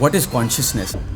what is consciousness?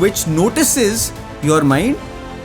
which notices your mind,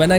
When I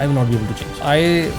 I will not be able to change.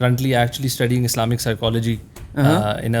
currently actually studying Islamic psychology in a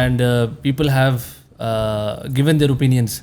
and people have given their opinions.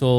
so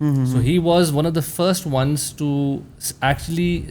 So he was one of the first ones to actually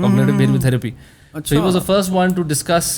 cognitive behavioral therapy. So he was the first one to discuss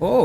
Oh,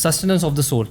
Sustenance of the Soul.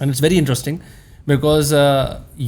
And it's very interesting because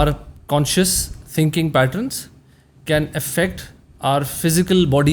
our conscious thinking patterns can affect our physical body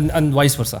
and vice versa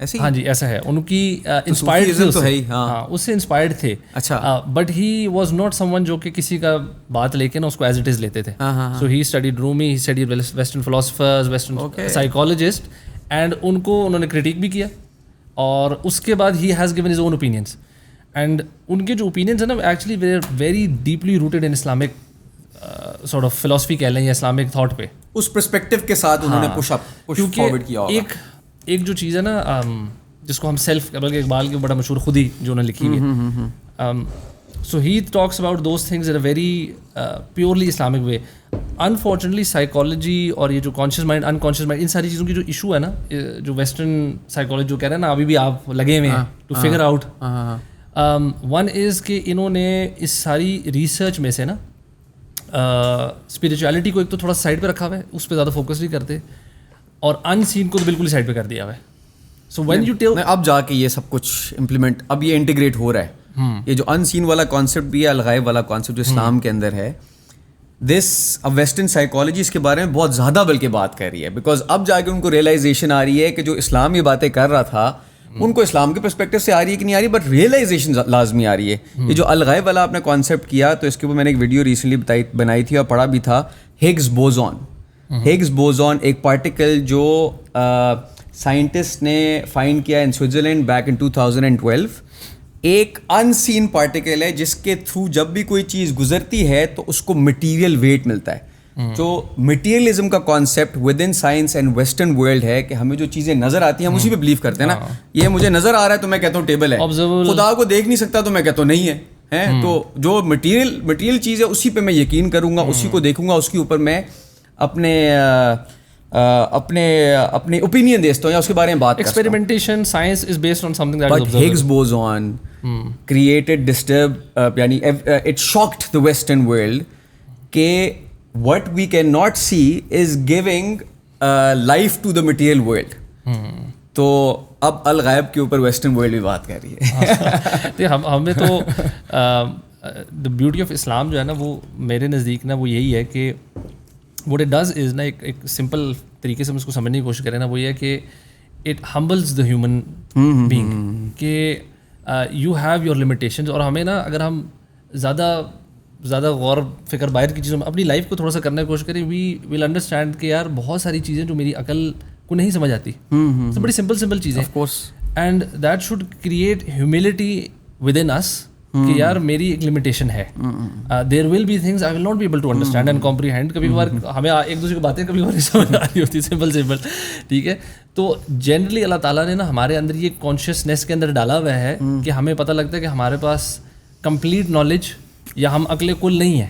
ایسے ہاں جی ایسا ہے ان کی inspired تو ہے ہی. ہاں اس سے inspired تھے. اچھا but he was not some one جو کہ کسی کا بات لے کے نا اس کو ایز اٹ از لیتے تھے. So he studied Rumi, he studied western philosophers, western psychologist, and ان کو انہوں نے کرٹیک بھی کیا. اور اس کے بعد ہی has given his own opinions, and ان کے جو اوپینینس ہیں نا actually very deeply rooted in Islamic sort of philosophy کہہ لیں یا اسلامک تھاٹ پہ. اس پرسپیکٹو کے ساتھ انہوں نے پش فارورڈ کیا ہوگا. ایک جو چیز ہے نا جس کو ہم سیلف, بلکہ اقبال کی بڑا مشہور خود ہی جو انہوں نے لکھی ہوئی ہے, so he talks about those things in a very purely Islamic way. Unfortunately psychology اور یہ جو conscious mind unconscious mind ان ساری چیزوں کی جو ایشو ہے نا, جو ویسٹرن سائیکالوجی جو کہہ رہے ہیں نا ابھی بھی آپ لگے ہوئے ہیں to figure out. One is کہ انہوں نے اس ساری ریسرچ میں سے نا اسپریچولیٹی کو ایک تو تھوڑا سائڈ پہ رکھا ہوا ہے, اس پہ زیادہ فوکس نہیں کرتے, اور ان سین کو تو بالکل ہی سائڈ پہ کر دیا ہوا ہے. سو وین یو ٹیل اب جا کے یہ سب کچھ امپلیمنٹ, اب یہ انٹیگریٹ ہو رہا ہے. یہ جو ان سین والا کانسیپٹ بھی ہے, الغائب والا کانسیپٹ جو اسلام کے اندر ہے, دس اب ویسٹرن سائیکالوجی اس کے بارے میں بہت زیادہ بلکہ بات کر رہی ہے, بیکاز اب جا کے ان کو ریئلائزیشن آ رہی ہے کہ جو اسلام یہ باتیں کر رہا تھا ان کو اسلام کے پرسپیکٹو سے آ رہی ہے کہ نہیں آ رہی, بٹ ریئلائزیشن لازمی آ رہی ہے. یہ جو الغائب والا آپ نے کانسیپٹ کیا, تو اس کے اوپر میں نے ایک ویڈیو ریسنٹلی بنائی تھی اور پڑھا بھی تھا. ہگز بوزون, ہگز بوزون ایک پارٹیکل جو سائنٹسٹ نے فائنڈ کیا ان سوئٹزرلینڈ بیک ان 2012. ایک ان سین پارٹیکل ہے جس کے تھرو جب بھی کوئی چیز گزرتی ہے تو اس کو مٹیریل ویٹ ملتا ہے. جو مٹیریلزم کا concept with in science and western world ہے کہ ہمیں جو چیزیں نظر آتی ہیں ہم اسی پہ بلیو کرتے ہیں نا. یہ مجھے نظر آ رہا ہے تو میں کہتا ہوں ٹیبل ہے, خدا کو دیکھ نہیں سکتا تو میں کہتا ہوں نہیں ہے. تو جو مٹیریل چیز ہے اسی پہ میں یقین کروں گا, اسی کو دیکھوں گا, اس کے اوپر میں اپنے اوپینین دیتا ہوں یا اس کے بارے میں بات کرتا ہوں. Experimentation science is based on something that is observable. But Higgs boson created یعنی it shocked the Western world کہ what we cannot see is giving life to the material world. تو اب الغائب کے اوپر ویسٹرن ورلڈ بھی بات کر رہی ہے. ہمیں تو دا بیوٹی آف اسلام جو ہے نا وہ میرے نزدیک نا وہ یہی ہے کہ what it does is نا ایک سمپل طریقے سے ہم اس کو سمجھنے کی کوشش کریں نا, وہ یہ ہے کہ it humbles the human being کہ you have your limitations. اور ہمیں نا اگر ہم زیادہ غور فکر باہر کی چیزوں میں اپنی لائف کو تھوڑا سا کرنے کی کوشش کریں, وی ول انڈرسٹینڈ کہ یار بہت ساری چیزیں جو میری عقل کو نہیں سمجھ آتی, بڑی سمپل چیزیں, and that should create humility within اس کہ یار میری ایک لمیٹیشن ہے. There will be things I will not be able to understand and comprehend. کبھی کبھار ہمیں ایک دوسرے کی باتیں کبھی کبھار نہیں سمجھ آ رہی ہوتی, سمپل, ٹھیک ہے. تو جنرلی اللہ تعالیٰ نے نا ہمارے اندر یہ کانشیسنیس کے اندر ڈالا ہوا ہے کہ ہمیں پتہ لگتا ہے کہ ہمارے پاس کمپلیٹ نالج یا ہم عقل کل نہیں ہے,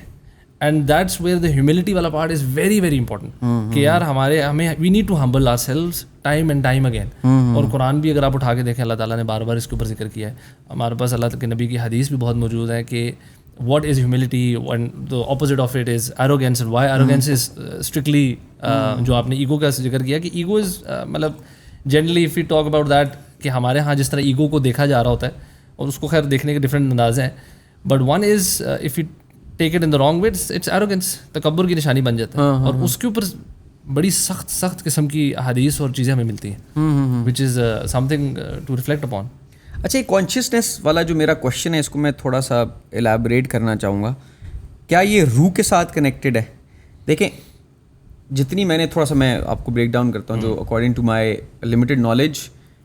and that's where the humility والا part is very very important کہ یار ہمیں we need to humble ourselves time and time again. اور قرآن بھی اگر آپ اٹھا کے دیکھیں اللہ تعالیٰ نے بار بار اس کے اوپر ذکر کیا ہے. ہمارے پاس اللہ کے نبی کی حدیث بھی بہت موجود ہے کہ what is humility and the opposite of it is arrogance. And why arrogance is strictly جو آپ نے ایگو کا ذکر کیا کہ ایگو از مطلب generally if you talk about that کہ ہمارے ہاں جس طرح ایگو کو دیکھا جا رہا ہوتا ہے, اور اس کو خیر دیکھنے کے ڈفرینٹ انداز ہیں, but one is if you take it in the wrong way it's arrogance, تکبر کی نشانی بن جاتا ہے. اور اس کے اوپر بڑی سخت قسم کی احادیث اور چیزیں ہمیں ملتی ہیں which is something to reflect upon. اچھا, یہ کانشیسنیس والا جو میرا کوشچن ہے اس کو میں تھوڑا سا ایلیبریٹ کرنا چاہوں گا. کیا یہ روح کے ساتھ کنیکٹڈ ہے؟ دیکھیں جتنی میں نے تھوڑا سا میں آپ کو بریک ڈاؤن کرتا ہوں جو according to my limited knowledge.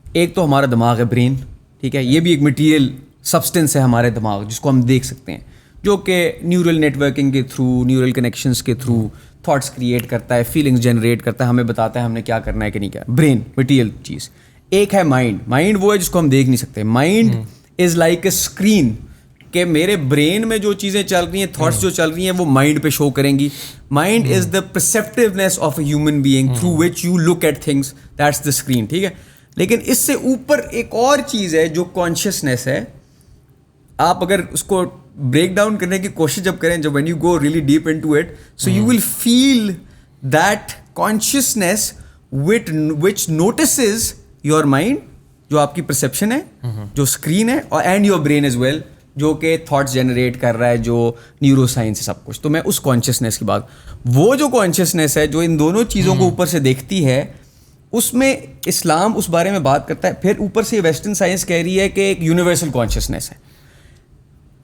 ایک تو ہمارا دماغ ہے برین, ٹھیک ہے, یہ بھی ایک مٹیریل سبسٹنس ہے ہمارے دماغ جس کو ہم دیکھ سکتے ہیں, جو کہ نیورل نیٹ ورکنگ کے تھرو, نیورل کنیکشنس کے تھرو تھاٹس کریٹ کرتا ہے, فیلنگس جنریٹ کرتا ہے, ہمیں بتاتا ہے ہم نے کیا کرنا ہے کہ نہیں کیا. برین مٹیریل چیز. ایک ہے مائنڈ. مائنڈ وہ ہے جس کو ہم دیکھ نہیں سکتے. Mind is like a screen کہ میرے برین میں جو چیزیں چل رہی ہیں, تھاٹس جو چل رہی ہیں وہ مائنڈ پہ شو کریں گی. Mind is the perceptiveness of a human being through which you look at things, that's the screen, ٹھیک ہے. لیکن اس سے اوپر ایک اور چیز ہے جو کانشیسنیس ہے. آپ اگر اس کو بریک ڈاؤن کرنے کی کوشش جب کریں, جب when you go really deep into it, so you will feel that consciousness which notices your mind, جو آپ کی پرسیپشن ہے, جو اسکرین ہے, اور and your brain as well, جو کہ تھاٹس جنریٹ کر رہا ہے, جو نیورو سائنس ہے سب کچھ. تو میں اس کانشیسنیس کی بات, وہ جو کانشیسنیس ہے جو ان دونوں چیزوں کو اوپر سے دیکھتی ہے, اس میں اسلام اس بارے میں بات کرتا ہے. پھر اوپر سے ویسٹرن سائنس کہہ رہی ہے کہ ایک یونیورسل کانشیسنیس ہے.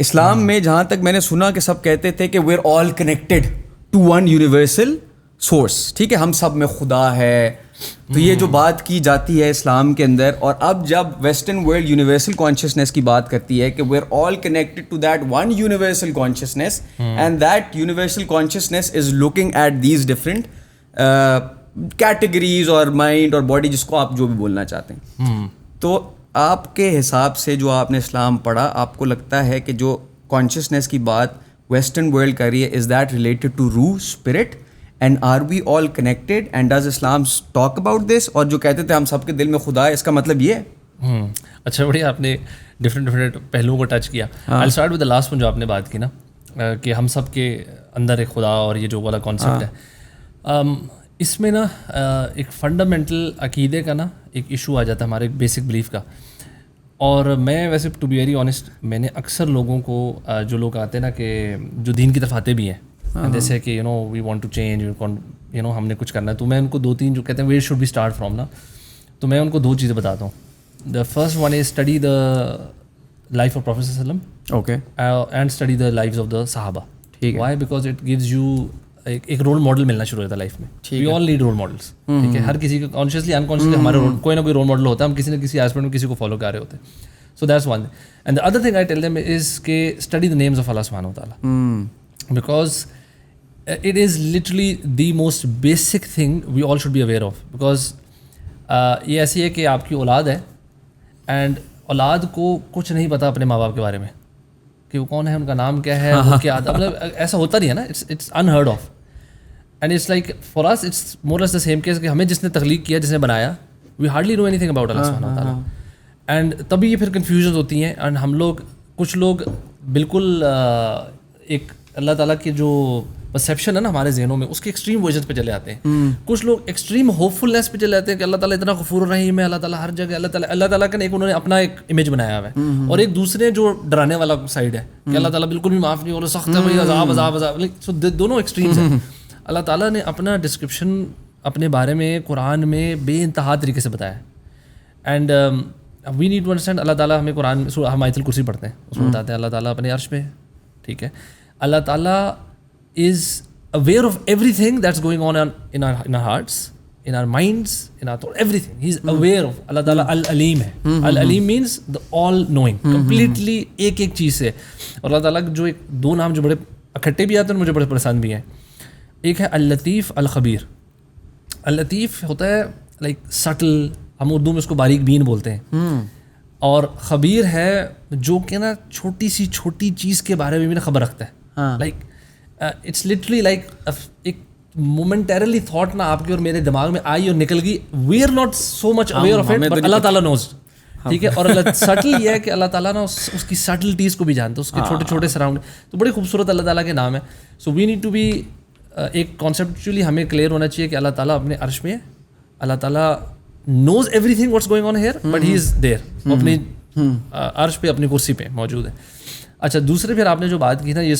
اسلام میں جہاں تک میں نے سنا کہ سب کہتے تھے کہ we are all connected to one universal source. ٹھیک ہے, ہم سب میں خدا ہے. تو یہ جو بات کی جاتی ہے اسلام کے اندر, اور اب جب ویسٹرن ورلڈ یونیورسل کانشیسنیس کی بات کرتی ہے کہ we are all connected to that one universal consciousness, and that universal consciousness is looking at these different categories اور مائنڈ اور باڈی, جس کو آپ جو بھی بولنا چاہتے ہیں. تو آپ کے حساب سے جو آپ نے اسلام پڑھا, آپ کو لگتا ہے کہ جو کانشیسنیس کی بات ویسٹرن ورلڈ کر رہی ہے, از دیٹ ریلیٹڈ ٹو روح, spirit, and are we all connected, and does Islam talk about this? اور جو کہتے تھے ہم سب کے دل میں خدا ہے, اس کا مطلب یہ ہے؟ اچھا, بڑھیا, آپ نے ڈفرینٹ پہلوؤں کو ٹچ کیا. I start with the last one جو آپ نے بات کی نا, کہ ہم سب کے اندر ایک خدا اور یہ جو والا کانسیپٹ ہے. اس میں نا ایک فنڈامنٹل عقیدے کا نا ایک ایشو آ جاتا ہے, ہمارے ایک بیسک بلیف کا. اور میں ویسے ٹو بی ویری آنیسٹ, میں نے اکثر لوگوں کو جو لوگ آتے ہیں نا کہ جو دین کی طرف آتے بھی ہیں, جیسے کہ وی وانٹ ٹو چینج, ہم نے کچھ کرنا ہے, تو میں ان کو 2-3 جو کہتے ہیں where should be start from نا, تو میں ان کو 2 چیزیں بتاتا ہوں. The first one is study the life of prophet صلی اللہ علیہ وسلم, okay, and study the lives of the صحابہ. ٹھیک ہے, why? Because it gives you ایک رول ماڈل ملنا شروع ہوتا ہے لائف میں. We all need role models. ٹھیک ہے, ہر کسی کا کانشیسلی انکانشیسلی ہمارا کوئی نہ کوئی رول ماڈل ہوتا ہے, ہم کسی نہ کسی ایسپیکٹ میں کسی کو فالو کر رہے ہوتے ہیں. So that's one. And the other thing I tell them is کہ اسٹڈی دا نیمز آف اللہ سبحانہ و تعالیٰ, because it is literally the most basic thing we all should be aware of. because یہ ایسی ہے کہ آپ کی اولاد ہے, اینڈ اولاد کو کچھ نہیں پتہ اپنے ماں باپ کے بارے میں, کہ وہ کون ہے, ان کا نام کیا ہے, وہ کیا, مطلب ایسا ہوتا نہیں ہے نا, it's unheard of. And it's like for us it's more less the same case کہ ہمیں جس نے تخلیق کیا, جس نے بنایا, we hardly know anything about اللہ سبحانہ و تعالیٰ. اینڈ تبھی یہ پھر کنفیوژنز ہوتی ہیں, اینڈ ہم لوگ کچھ لوگ بالکل ایک اللہ تعالیٰ کی جو پرسیپشن ہے نا ہمارے ذہنوں میں, اس کے ایکسٹریم ورژنس پہ چلے آتے ہیں. کچھ لوگ ایکسٹریم ہوپ فلنس پہ چلے آتے ہیں کہ اللہ تعالیٰ اتنا غفور الرحیم ہے, اللہ تعالیٰ ہر جگہ, اللہ تعالیٰ کا ایک انہوں نے اپنا ایک امیج بنایا ہوا ہے. اور ایک دوسرے جو ڈرانے والا سائڈ ہے کہ اللہ تعالیٰ بالکل بھی معاف نہیں ہو رہا, سخت ہے بھائی, عذاب عذاب عذاب. سو دونوں ایکسٹریمز ہیں. اللہ تعالیٰ نے اپنا ڈسکرپشن اپنے بارے میں قرآن میں بے انتہا طریقے سے بتایا. And we need to understand, اللہ تعالیٰ ہمیں قرآن میں, ہم آیت الکرسی پڑھتے ہیں, اس میں بتاتے ہیں اللہ تعالیٰ اپنے عرش پہ ہے. ٹھیک ہے, اللہ تعالیٰ is aware of everything that's going on in our hearts, in our minds, in our thoughts, everything. He's aware of. Allah Ta'ala Al-Alim hai. Al-Alim means the all knowing, completely ایک چیز سے. اور اللہ تعالیٰ جو ایک 2 نام جو بڑے اکٹھے بھی آتے ہیں, مجھے بڑے پسند بھی ہیں. ایک ہے اللطیف, الخبیر. اللطیف ہوتا ہے لائک سٹل, ہم اردو میں اس کو باریک بین بولتے ہیں. اور خبیر ہے جو کہ نا چھوٹی سی چھوٹی چیز کے بارے میں بھی نا خبر رکھتا ہے. لائک اٹس لٹرلی لائک ایک مومنٹریلی تھاٹ نا آپ کے اور میرے دماغ میں آئی اور نکل گئی, we are not so much aware of it, but اللہ تعالیٰ نوز. ٹھیک ہے, اور سٹل یہ ہے کہ اللہ تعالیٰ نا اس کی سٹلٹیز کو بھی جانتا ہے, اس کے چھوٹے چھوٹے سراؤنڈ. تو بڑی خوبصورت اللہ تعالیٰ کے نام ہے. سو وی نیڈ ٹو بی, ایک کانسیپچولی ہمیں کلیئر ہونا چاہیے کہ اللہ تعالیٰ اپنے عرش میں ہے, اللہ تعالیٰ knows everything what's going on here, but he is there, اپنی عرش پہ اپنی کرسی پہ موجود ہے. اچھا, دوسرے پھر آپ نے جو بات کی نا یہ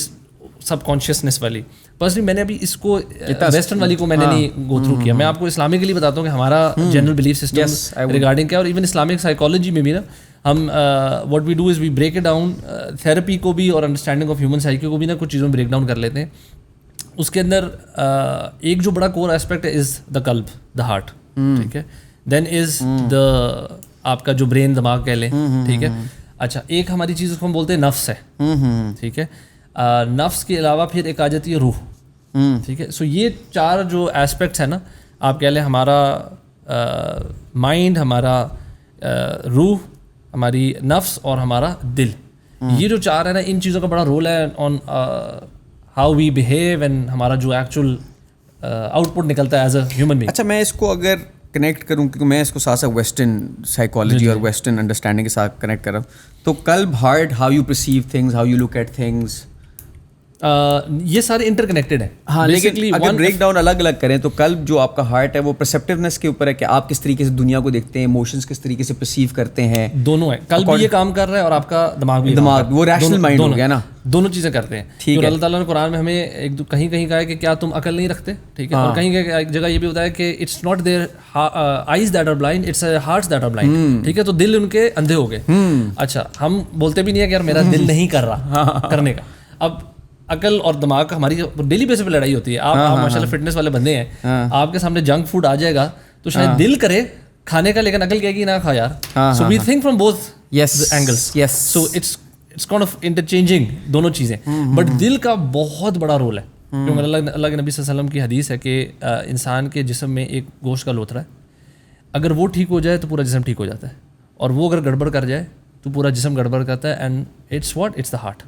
سب کانشیسنیس والی, پرسنلی میں نے ابھی اس کو ویسٹرن والی کو میں نے نہیں گو تھرو کیا. میں آپ کو اسلامک کے لیے بتاتا ہوں کہ ہمارا جنرل بلیف سسٹم ریگارڈنگ کیا, اور ایون اسلامک سائیکالوجی میں بھی نا ہم what we do is we break it down, therapy کو بھی اور انڈرسٹینڈنگ آف ہیومن سائیکی کو بھی نا کچھ چیزوں میں بریک ڈاؤن کر لیتے ہیں. اس کے اندر ایک جو بڑا کور ایسپیکٹ ہے از دا قلب, دا ہارٹ. ٹھیک ہے, دین از دا آپ کا جو برین, دماغ کہہ لیں. ٹھیک ہے, اچھا, ایک ہماری چیز اس کو ہم بولتے ہیں نفس ہے. ٹھیک ہے, نفس کے علاوہ پھر ایک آ جاتی ہے روح. ٹھیک ہے, سو یہ 4 جو ایسپیکٹس ہیں نا, آپ کہہ لیں ہمارا مائنڈ, ہمارا روح, ہماری نفس اور ہمارا دل, یہ جو 4 ہے نا, ان چیزوں کا بڑا رول ہے on how we behave and ہمارا جو ایکچوئل آؤٹ پٹ نکلتا ہے ایز اے ہیومن بینگ. اچھا, میں اس کو اگر کنیکٹ کروں, کیونکہ میں اس کو ساتھ ساتھ ویسٹرن سائیکالوجی اور ویسٹرن انڈرسٹینڈنگ کے ساتھ کنیکٹ کر رہا ہوں, تو قلب, heart, how you perceive things, how you look at things, یہ سارے انٹر کنیکٹڈ ہیں. ہاں لیکن اگر بریک ڈاؤن الگ الگ کریں تو قلب جو آپ کا ہارٹ ہے وہ پرسیپٹیونیس کے اوپر ہے کہ آپ کس طریقے سے دنیا کو دیکھتے ہیں, ایموشنز کس طریقے سے پرسیو کرتے ہیں. دونوں ہیں, قلب بھی یہ کام کر رہا ہے اور آپ کا دماغ وہ ریشنل مائنڈ ہو گیا نا, دونوں چیزیں کرتے ہیں. ٹھیک ہے, اللہ تعالیٰ نے قرآن میں ہمیں کہیں کہیں کہا ہے کہ کیا تم عقل نہیں رکھتے, ٹھیک ہے, اور کہیں ایک جگہ یہ بھی ہوتا ہے کہ it's not their eyes that are blind, it's hearts that are blind, ٹھیک ہے. تو دل ان کے اندھے ہو گئے. اچھا, ہم بولتے بھی نہیں ہے کہ یار میرا دل نہیں کر رہا کرنے کا. اب عقل اور دماغ کا ہماری ڈیلی بیس پہ لڑائی ہوتی ہے. آپ ماشاء اللہ فٹنس والے بندے ہیں, آپ کے سامنے جنک فوڈ آ جائے گا تو شاید دل کرے کھانے کا, لیکن عقل کہے گی نہ کھا یار. So we think from both angles. So it's kind of interchanging دونوں چیزیں. بٹ دل کا بہت بڑا رول ہے, کیونکہ اللہ کے نبی صلی اللہ علیہ وسلم کی حدیث ہے کہ انسان کے جسم میں ایک گوشت کا لوتھڑا ہے, اگر وہ ٹھیک ہو جائے تو پورا جسم ٹھیک ہو جاتا ہے, اور وہ اگر گڑبڑ کر جائے تو پورا جسم گڑبڑ کرتا ہے. And it's the heart.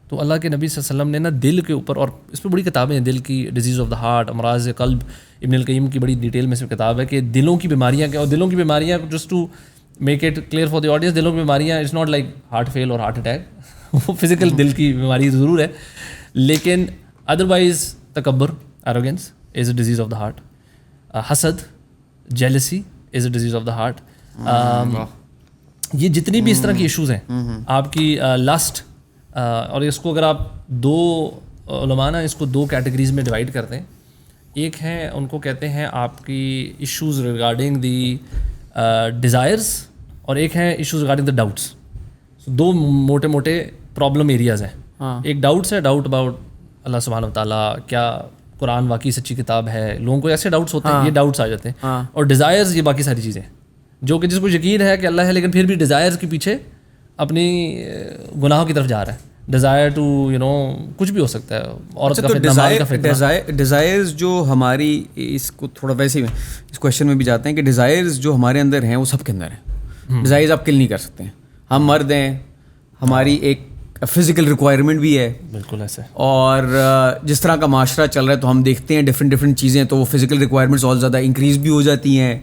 تو اللہ کے نبی صلی اللہ علیہ وسلم نے نا دل کے اوپر, اور اس پہ بڑی کتابیں ہیں, دل کی ڈیزیز آف دا ہارٹ, امراض قلب, ابن القیم کی بڑی ڈیٹیل میں سے کتاب ہے کہ دلوں کی بیماریاں کیا. اور دلوں کی بیماریاں just to make it clear for the audience, دلوں کی بیماریاں it's not like heart fail اور ہارٹ اٹیک, وہ فزیکل دل کی بیماری ضرور ہے, لیکن ادروائز تکبر, arrogance is a disease of the heart. حسد, jealousy is a disease of the heart. یہ جتنی بھی اس طرح کی ایشوز ہیں آپ کی, لسٹ, اور اس کو اگر آپ دو علماء نا اس کو دو کیٹیگریز میں ڈیوائڈ کرتے ہیں. ایک ہے ان کو کہتے ہیں آپ کی ایشوز ریگارڈنگ دی ڈیزائرس, اور ایک ہے ایشوز ریگارڈنگ دا ڈاؤٹس. دو موٹے موٹے پرابلم ایریاز ہیں. ایک ڈاؤٹس ہے, ڈاؤٹ اباؤٹ اللہ سبحانہ و تعالیٰ, کیا قرآن واقعی سچی کتاب ہے. لوگوں کو ایسے ڈاؤٹس ہوتے ہیں, یہ ڈاؤٹس آ جاتے ہیں. اور ڈیزائرز, یہ باقی ساری چیزیں جو کہ جس کو یقین ہے کہ اللہ ہے, لیکن پھر بھی ڈیزائرز کے پیچھے اپنی گناہوں کی طرف جا رہا ہے. ڈیزائر ٹو کچھ بھی ہو سکتا ہے. اور ڈیزائرز جو ہماری, اس کو تھوڑا ویسے اس کویشچن میں بھی جاتے ہیں کہ ڈیزائرز جو ہمارے اندر ہیں وہ سب کے اندر ہیں. ڈیزائرز آپ کل نہیں کر سکتے ہیں. ہم مرد ہیں, ہماری ایک فزیکل ریکوائرمنٹ بھی ہے. بالکل ایسے. اور جس طرح کا معاشرہ چل رہا ہے تو ہم دیکھتے ہیں ڈفرینٹ چیزیں, تو وہ فزیکل ریکوائرمنٹس اور زیادہ انکریز بھی ہو جاتی ہیں.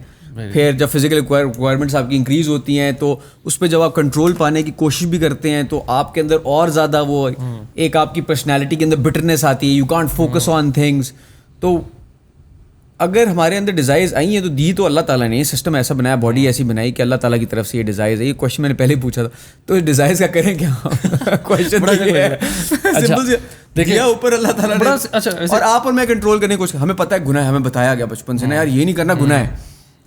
پھر جب فزیکل ریکوائرمنٹس آپ کی انکریز ہوتی ہیں تو اس پہ جب آپ کنٹرول پانے کی کوشش بھی کرتے ہیں تو آپ کے اندر اور زیادہ وہ ایک آپ کی پرسنالٹی کے اندر بٹرنس آتی ہے. You can't focus on things. تو اگر ہمارے اندر ڈیزائرز آئی ہیں تو دی تو اللہ تعالیٰ نے سسٹم ایسا بنایا, باڈی ایسی بنائی کہ اللہ تعالیٰ کی طرف سے یہ ڈیزائرز ہے. یہ کویشچن میں نے پہلے پوچھا تھا, تو ڈیزائرز کا کریں کیا؟ کویشچن دیکھیے اوپر اللہ تعالیٰ نے, اور آپ اور میں کنٹرول کرنے کی کوشش. ہمیں پتہ ہے گناہ ہے, ہمیں بتایا گیا بچپن سے نا یار یہ نہیں کرنا, گناہ ہے.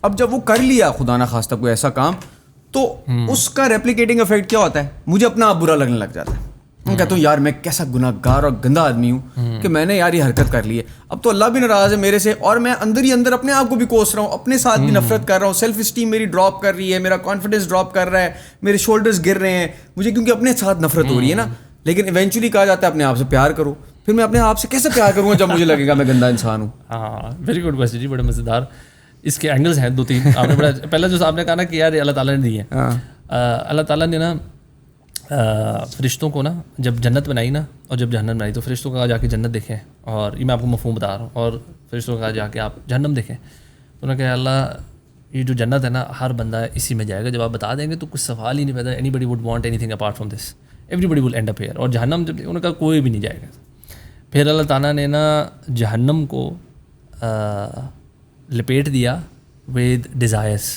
اب جب وہ کر لیا خدا نہ خواستہ کوئی ایسا کام, تو اس کا ریپلیکیٹنگ افیکٹ کیا ہوتا ہے, مجھے اپنا آپ برا لگنے لگ جاتا ہے. میں کہتا ہوں یار میں کیسا گناہ گار اور گندا آدمی ہوں کہ میں نے یار یہ حرکت کر لی ہے. اب تو اللہ بھی ناراض ہے میرے سے, اور میں اندر ہی اندر اپنے آپ کو بھی کوس رہا ہوں, اپنے ساتھ بھی نفرت کر رہا ہوں. سیلف اسٹیم میری ڈراپ کر رہی ہے, میرا کانفیڈنس ڈراپ کر رہا ہے, میرے شولڈرز گر رہے ہیں مجھے, کیونکہ اپنے ساتھ نفرت ہو رہی ہے نا. لیکن ایونچولی کہا جاتا ہے اپنے آپ سے پیار کرو. پھر میں اپنے آپ سے کیسے پیار کروں گا جب مجھے لگے گا میں گندا انسان ہوں؟ ہاں, ویری گڈ کویسچن جی, بڑے مزیدار. اس کے اینگلز ہیں دو تین. آپ نے بڑا پہلا جو آپ نے کہا نا کہ یار اللہ تعالیٰ نے دی ہے, اللہ تعالیٰ نے نا فرشتوں کو نا جب جنت بنائی نا اور جب جہنم بنائی, تو فرشتوں کو کہا جا کے جنت دیکھیں, اور یہ میں آپ کو مفہوم بتا رہا ہوں, اور فرشتوں کو کہا جا کے آپ جہنم دیکھیں. تو انہوں نے کہا اللہ یہ جو جنت ہے نا ہر بندہ اسی میں جائے گا. جب آپ بتا دیں گے تو کچھ سوال ہی نہیں پیدا, anybody would want anything apart from this, everybody will end up here. اور جہنم جب انہوں نے کہا کوئی بھی نہیں جائے گا. پھر اللہ تعالیٰ نے نا جہنم کو لپیٹ دیا ود ڈیزائرس,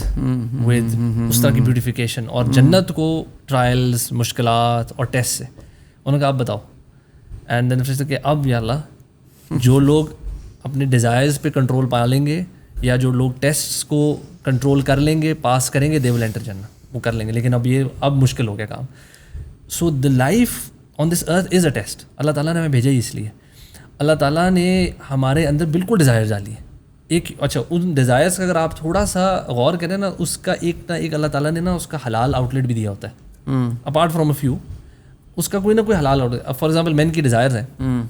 ود اس طرح کی بیوٹیفیکیشن, اور جنت کو ٹرائلز, مشکلات اور ٹیسٹ سے. انہوں نے کہا آپ بتاؤ. اینڈ دین فرشتے کہ اب یا اللہ جو لوگ اپنے ڈیزائرز پہ کنٹرول پا لیں گے, یا جو لوگ ٹیسٹس کو کنٹرول کر لیں گے, پاس کریں گے, دے ول انٹر جنت, وہ کر لیں گے. لیکن اب مشکل ہو گیا کام. سو the life on this earth is a test. اللہ تعالیٰ نے ہمیں بھیجا ہی اس لیے. اللہ تعالیٰ نے ہمارے اندر بالکل ڈیزائر ڈالی ہے. ایک اچھا ان ڈیزائرس کا اگر آپ تھوڑا سا غور کریں نا, اس کا ایک اللہ تعالیٰ نے نا اس کا حلال آؤٹ لیٹ بھی دیا ہوتا ہے. اپارٹ فرام اے فیو اس کا کوئی نہ کوئی حلال آؤٹ. فار ایگزامپل مین کی ڈیزائرز ہیں,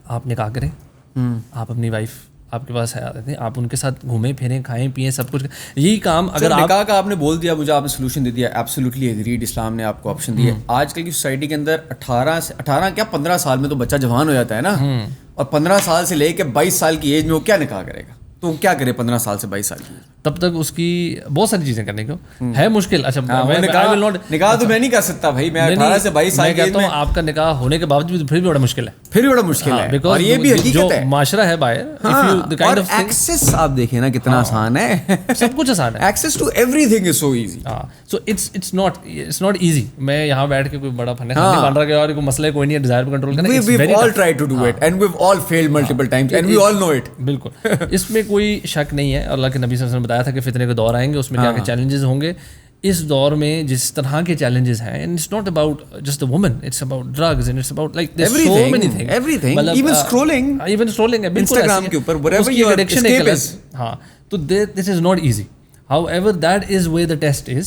آپ نکاح کریں, آپ اپنی وائف آپ کے پاس آتے ہیں, آپ ان کے ساتھ گھومیں پھریں, کھائیں پئیں, سب کچھ. یہی کام اگر نکاح کا آپ نے بول دیا, مجھے آپ نے سولوشن دے دیا, ایبسلیوٹلی ایگریڈ. اسلام نے آپ کو آپشن دیا. آج کل کی سوسائٹی کے اندر 15 سال میں تو بچہ جوان ہو جاتا ہے نا, اور 15 سال سے لے کے 22 سال کی ایج میں وہ کیا نکاح کرے گا, تو وہ کیا کرے 15 سال سے 22 سال کی ایج میں؟ تب تک اس کی بہت ساری چیزیں کرنے کو ہے مشکل. اچھا نکاح تو میں نہیں کر سکتا بھائی, میں 18 سے 22 سال کہتا ہوں آپ کا نکاح ہونے کے باوجود پھر بھی بڑا مشکل ہے, پھر بھی بڑا مشکل ہے, اور یہ بھی حقیقت ہے. معاشرہ ہے باہر, اور ایکسیس آپ دیکھیں نا کتنا آسان ہے, سب کچھ آسان ہے, access to everything is so easy. So it's not easy. میں یہاں بیٹھ کے کوئی بڑا فن نہیں بن رہا کہ اور کوئی مسئلہ کوئی نہیں ہے ڈیزائر پہ کنٹرول کرنا. We've all tried to do it and we've all failed multiple times and we all know it. بالکل, اس میں کوئی شک نہیں ہے. اللہ کے نبی صلی اللہ علیہ وسلم نے بتایا تھا کہ فتنے کے دور آئیں گے, اس میں کیا چیلنجز ہوں گے. اس دور میں جس طرح کے چیلنجز ہیں, and it's not about just the woman, it's about drugs and it's about like so many thing, everything, even scrolling Instagram کے اوپر whatever your escape is. ہاں, تو this is not easy. However, that is where the test is.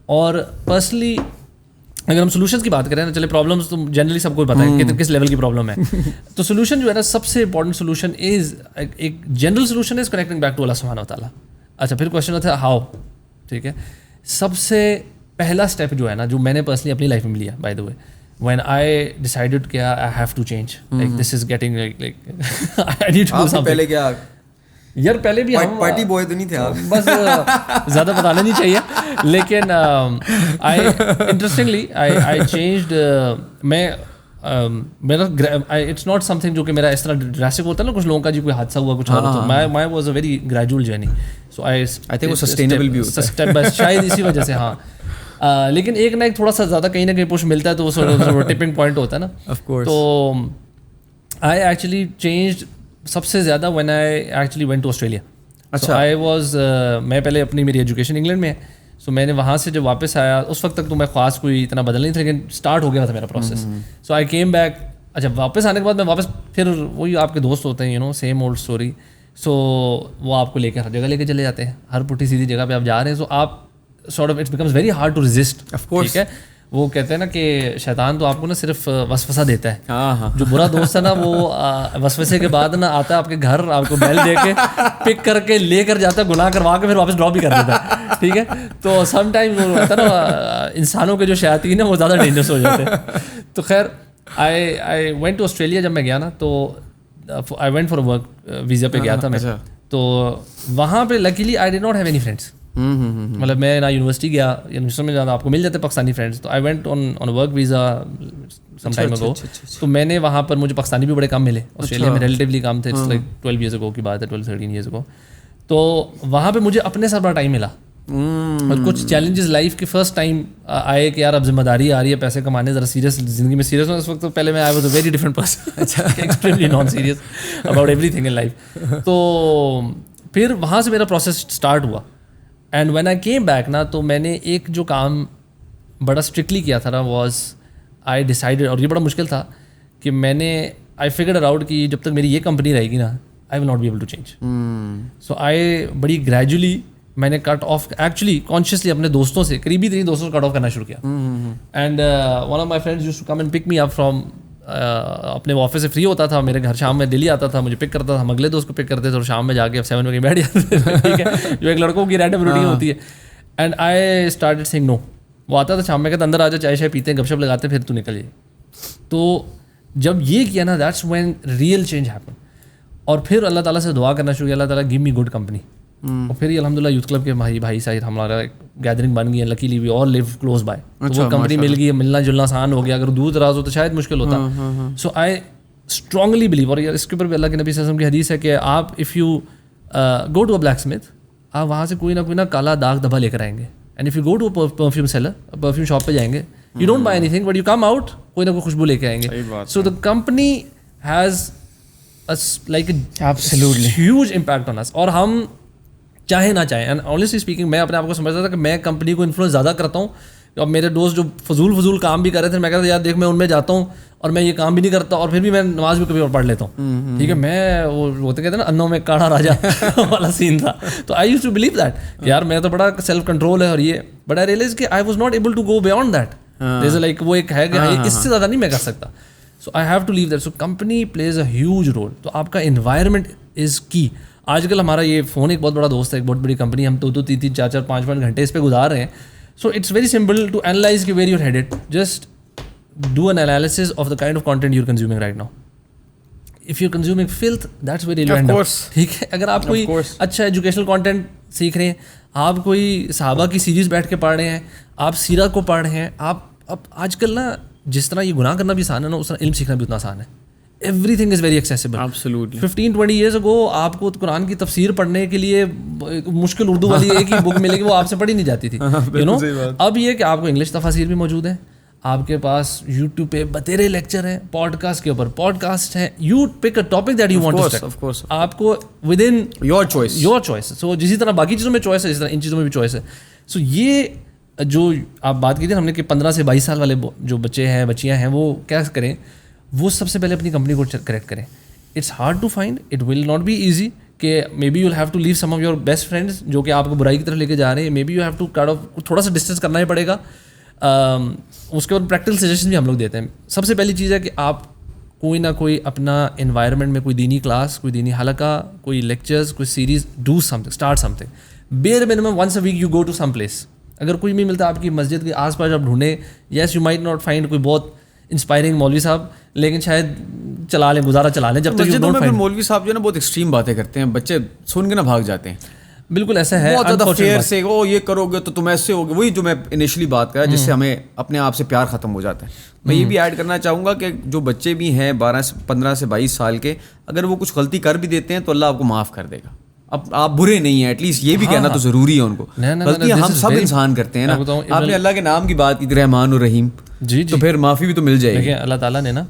اور personally اگر ہم solutions کی بات کریں نا, چلے پرابلمس تو جنرلی سب کو پتہ ہے کہ کس لیول کی پرابلم ہے. تو سولوشن جو ہے نا, سب سے امپورٹنٹ سولوشن از, ایک general solution is connecting back to اللہ سبحانہ و تعالیٰ. اچھا, پھر کوشچن ہوتا ہے ہاؤ. ٹھیک ہے, سب سے پہلا اسٹیپ جو ہے نا, جو میں نے پرسنلی اپنی لائف میں لیا, by the way, when I decided کہ I have to change, like this is getting like I need to do something. پہلے کیا یار, پہلے بھی ہم پارٹی بوائے تو نہیں تھے آپ, بس زیادہ بتانا نہیں چاہیے, لیکن انٹرسٹنگلی I changed. میں میرا اٹس ناٹ سم تھنگ جو کہ میرا اس طرح ڈریسک ہوتا ہے نا, کچھ لوگوں کا جی کوئی حادثہ ہوا کچھ اور ہوتا ہے. My was a very gradual journey, so I think وہ سسٹینیبل بھی ہوتا ہے اسٹیپ بائی, شاید اسی وجہ سے. ہاں, لیکن ایک نہ ایک تھوڑا سا زیادہ کہیں نہ کہیں پش ملتا ہے تو وہ ٹپنگ پوائنٹ ہوتا ہے نا. تو آئی ایکچولی چینجڈ سب سے زیادہ when I actually went to Australia. اچھا, I was میں پہلے اپنی میری ایجوکیشن انگلینڈ میں ہے, سو میں نے وہاں سے جب واپس آیا, اس وقت تک تو میں خاص کوئی اتنا بدل نہیں تھا, لیکن اسٹارٹ ہو گیا تھا میرا process. So I came back. اچھا, واپس آنے کے بعد میں واپس پھر وہی آپ کے دوست ہوتے ہیں, you know, same old story. So وہ آپ کو لے کے ہر جگہ لے کے چلے جاتے ہیں, ہر پٹھی سیدھی جگہ پہ آپ جا رہے ہیں. سو آپ sort of it becomes very hard to resist. ٹھیک ہے, وہ کہتے ہیں نا کہ شیطان تو آپ کو نا صرف وسوسہ دیتا ہے. جو برا دوست ہے نا, وہ وسوسے کے بعد نا آتا ہے آپ کے گھر, آپ کو بیل دے کے پک کر کے لے کر جاتا ہے, گناہ کروا کے پھر واپس ڈراپ بھی کر دیتا ہے. ٹھیک ہے, تو سم ٹائم وہ ہوتا ہے نا, انسانوں کے جو شیاطین ہیں وہ زیادہ ڈینجرس ہو جاتے ہیں. تو خیر, آئی وینٹ ٹو آسٹریلیا. جب میں گیا نا تو I went for work visa پہ گیا تھا میں. تو وہاں پہ luckily I did not have any friends. مطلب میں نہ یونیورسٹی گیا, یونیورسٹی میں زیادہ آپ کو مل جاتے پاکستانی فرینڈس. تو I went on work visa some time ago. تو میں نے وہاں پر, مجھے پاکستانی بھی بڑے کم ملے آسٹریلیا میں, ریلیٹیولی کم تھے, لائک 12 ایئرس اگو کی بات ہے, 12-13 ایئرس اگو. تو وہاں پہ مجھے اپنے ساتھ بڑا ٹائم ملا, اور کچھ چیلنجز لائف کے فرسٹ ٹائم آئے کہ یار اب ذمہ داری آ رہی ہے, پیسے کمانے, ذرا سیریس زندگی میں سیریس ہوں. اس وقت تو پہلے میں I was a very different person, extremely non serious about every thing in life. تو پھر وہاں سے میرا پروسیس اسٹارٹ ہوا. And when I came back نا, تو میں نے ایک جو کام بڑا اسٹرکٹلی کیا تھا نا, واز آئی ڈیسائیڈیڈ, اور یہ بڑا مشکل تھا, کہ میں نے آئی فگرڈ آؤٹ کہ جب تک میری یہ کمپنی رہے گی نا, I will not be able to change. So I بڑی گریجولی میں نے کٹ آف, ایکچولی کانشیسلی اپنے دوستوں سے, قریبی ترین دوستوں سے کٹ آف کرنا شروع کیا. And one of my friends used to come and pick me up from, اپنے آفس سے فری ہوتا تھا, میرے گھر شام میں ڈیلی آتا تھا, مجھے پک کرتا تھا, ہم اگلے دوست کو پک کرتے تھے, اور شام میں جا کے 7 بجے بیٹھ جاتے تھے. ٹھیک ہے, جو ایک لڑکوں کی رینڈم روٹین ہوتی ہے. اینڈ آئی اسٹارٹڈ سیئنگ نو. وہ آتا تھا شام میں, کہتا اندر آ جا, چائے شائے پیتے ہیں, گپ شپ لگاتے, پھر تو نکل جائے. تو جب یہ کیا نا, that's when real change happen. اور پھر اللہ تعالیٰ سے دعا کرنا شروع کیا, اللہ تعالیٰ گیو می گڈ کمپنی. اور پھر یہ الحمد للہ یوتھ کلب کے بھائی سائد ہمارا گیدرنگ بن گئی ہے, luckily we all leave close by. تو وہ کمپنی مل گئی ہے, ملنا جلنا آسان ہو گیا. اگر دور دراز ہو تو شاید مشکل ہوتا. سو آئی اسٹرانگلی بلیو, اور اس کے اوپر بھی اللہ کے نبی صلی اللہ علیہ وسلم کی حدیث ہے کہ آپ if you go to a blacksmith, آپ وہاں سے کوئی نہ کالا داغ دھبا لے کر آئیں گے. And if you go to a perfume seller, perfume shop پہ جائیں گے, you don't buy anything, but you come out, کوئی نہ کوئی خوشبو لے کے آئیں گے. So the company has like huge impact on us. اور ہم چاہے نہ چاہیں, اینڈ آنیسٹلی اسپیکنگ میں اپنے آپ کو سمجھتا تھا کہ میں کمپنی کو انفلوئنس زیادہ کرتا ہوں. اب میرے دوست جو فضول کام بھی کر رہے تھے, میں کہتا تھا یار دیکھ میں ان میں جاتا ہوں اور میں یہ کام بھی نہیں کرتا, اور پھر بھی میں نماز بھی کبھی اور پڑھ لیتا ہوں. ٹھیک ہے, میں وہ ہوتے کہتے ہیں نا انوں میں کاڑا راجا والا سین تھا. تو آئی یوز ٹو بلیو دیٹ یار میں تو بڑا سیلف کنٹرول ہے اور یہ, بٹ آئی ریئلائز کہ I was not able to go beyond that. There is like وہ ایک ہے کہ اس سے زیادہ نہیں میں کر سکتا. So I have to leave that. So company plays a huge role. تو آپ کا انوائرمنٹ از کی. آج کل ہمارا یہ فون ایک بہت بڑا دوست ہے, ایک بہت بڑی کمپنی, ہم 2-3, 4-4, 5 گھنٹے اس پہ گزار رہے ہیں. So it's very simple to analyse کہ where you head it. Just do an analysis of the kind of content you are consuming right now. If you consuming filth, that's where you end up. ٹھیک ہے, اگر آپ کوئی اچھا educational content سیکھ رہے ہیں, آپ کوئی صحابہ کی سیریز بیٹھ کے پڑھ رہے ہیں, آپ سیرت کو پڑھ رہے ہیں. آپ اب آج کل نا جس طرح یہ گناہ کرنا بھی آسان ہے نا, اس طرح علم سیکھنا بھی اتنا آسان ہے. Every thing is very accessible. 15-20 years ago آپ کو قرآن کی تفسیر پڑھنے کے لیے مشکل اردو والی ایک ہی بک ملے گی, وہ آپ سے پڑھی نہیں جاتی تھی. یو نو اب یہ کہ آپ کو انگلش تفاسیر بھی موجود ہیں, آپ کے پاس یوٹیوب پہ بتیرے لیکچر ہیں, پوڈ کاسٹ کے اوپر پوڈ کاسٹ ہیں. You pick a topic that you want to study, آپ کو within your choice. So جسی طرح باقی چیزوں میں چوائس ہے, اسی طرح ان چیزوں میں بھی چوائس ہے. سو یہ جو آپ بات کی تھی ہم نے کہ 15 سے 22 سال والے جو بچے ہیں بچیاں ہیں وہ کیا کریں, وہ سب سے پہلے اپنی کمپنی کو کریکٹ کریں. It's hard to find, it will not be easy کہ maybe you have to leave some of your best friends جو کہ آپ کو برائی کی طرف لے کے جا رہے ہیں. Maybe you have to cut off, تھوڑا سا ڈسٹینس کرنا ہی پڑے گا. اس کے بعد پریکٹیکل سجیشن بھی ہم لوگ دیتے ہیں. سب سے پہلی چیز ہے کہ آپ کوئی نہ کوئی اپنا انوائرمنٹ میں کوئی دینی کلاس, کوئی دینی حلقہ, کوئی لیکچرز, کوئی series, do something, start something. Bare minimum once a week you go to some place. اگر کوئی نہیں ملتا آپ کی مسجد کے آس پاس آپ ڈھونڈیں, yes you might not find کوئی بہت انسپائرنگ مولوی صاحب, لیکن شاید چلا لیں, گزارا چلا لیں. جب تک مولوی صاحب جو ہے نا بہت ایکسٹریم باتیں کرتے ہیں, بچے سن کے نہ بھاگ جاتے ہیں. بالکل ایسا ہے, بہت زیادہ فیئر سے او یہ کرو گے تو تم ایسے ہوگے, وہی جو میں انیشلی بات کرا جس سے ہمیں اپنے آپ سے پیار ختم ہو جاتا ہے. میں یہ بھی ایڈ کرنا چاہوں گا کہ جو بچے بھی ہیں 15 سے 22 سال کے, اگر وہ کچھ غلطی کر بھی دیتے ہیں تو اللہ آپ کو معاف کر دے گا. اب آپ برے نہیں ہیں, ایٹ لیسٹ یہ بھی کہنا تو ضروری ہے ان کو. غلطیاں ہم سب انسان کرتے ہیں نا. آپ نے اللہ کے نام کی بات کی, رحمان الرحیم, جی تو پھر معافی بھی تو مل جائے گی. اللہ تعالیٰ نے نا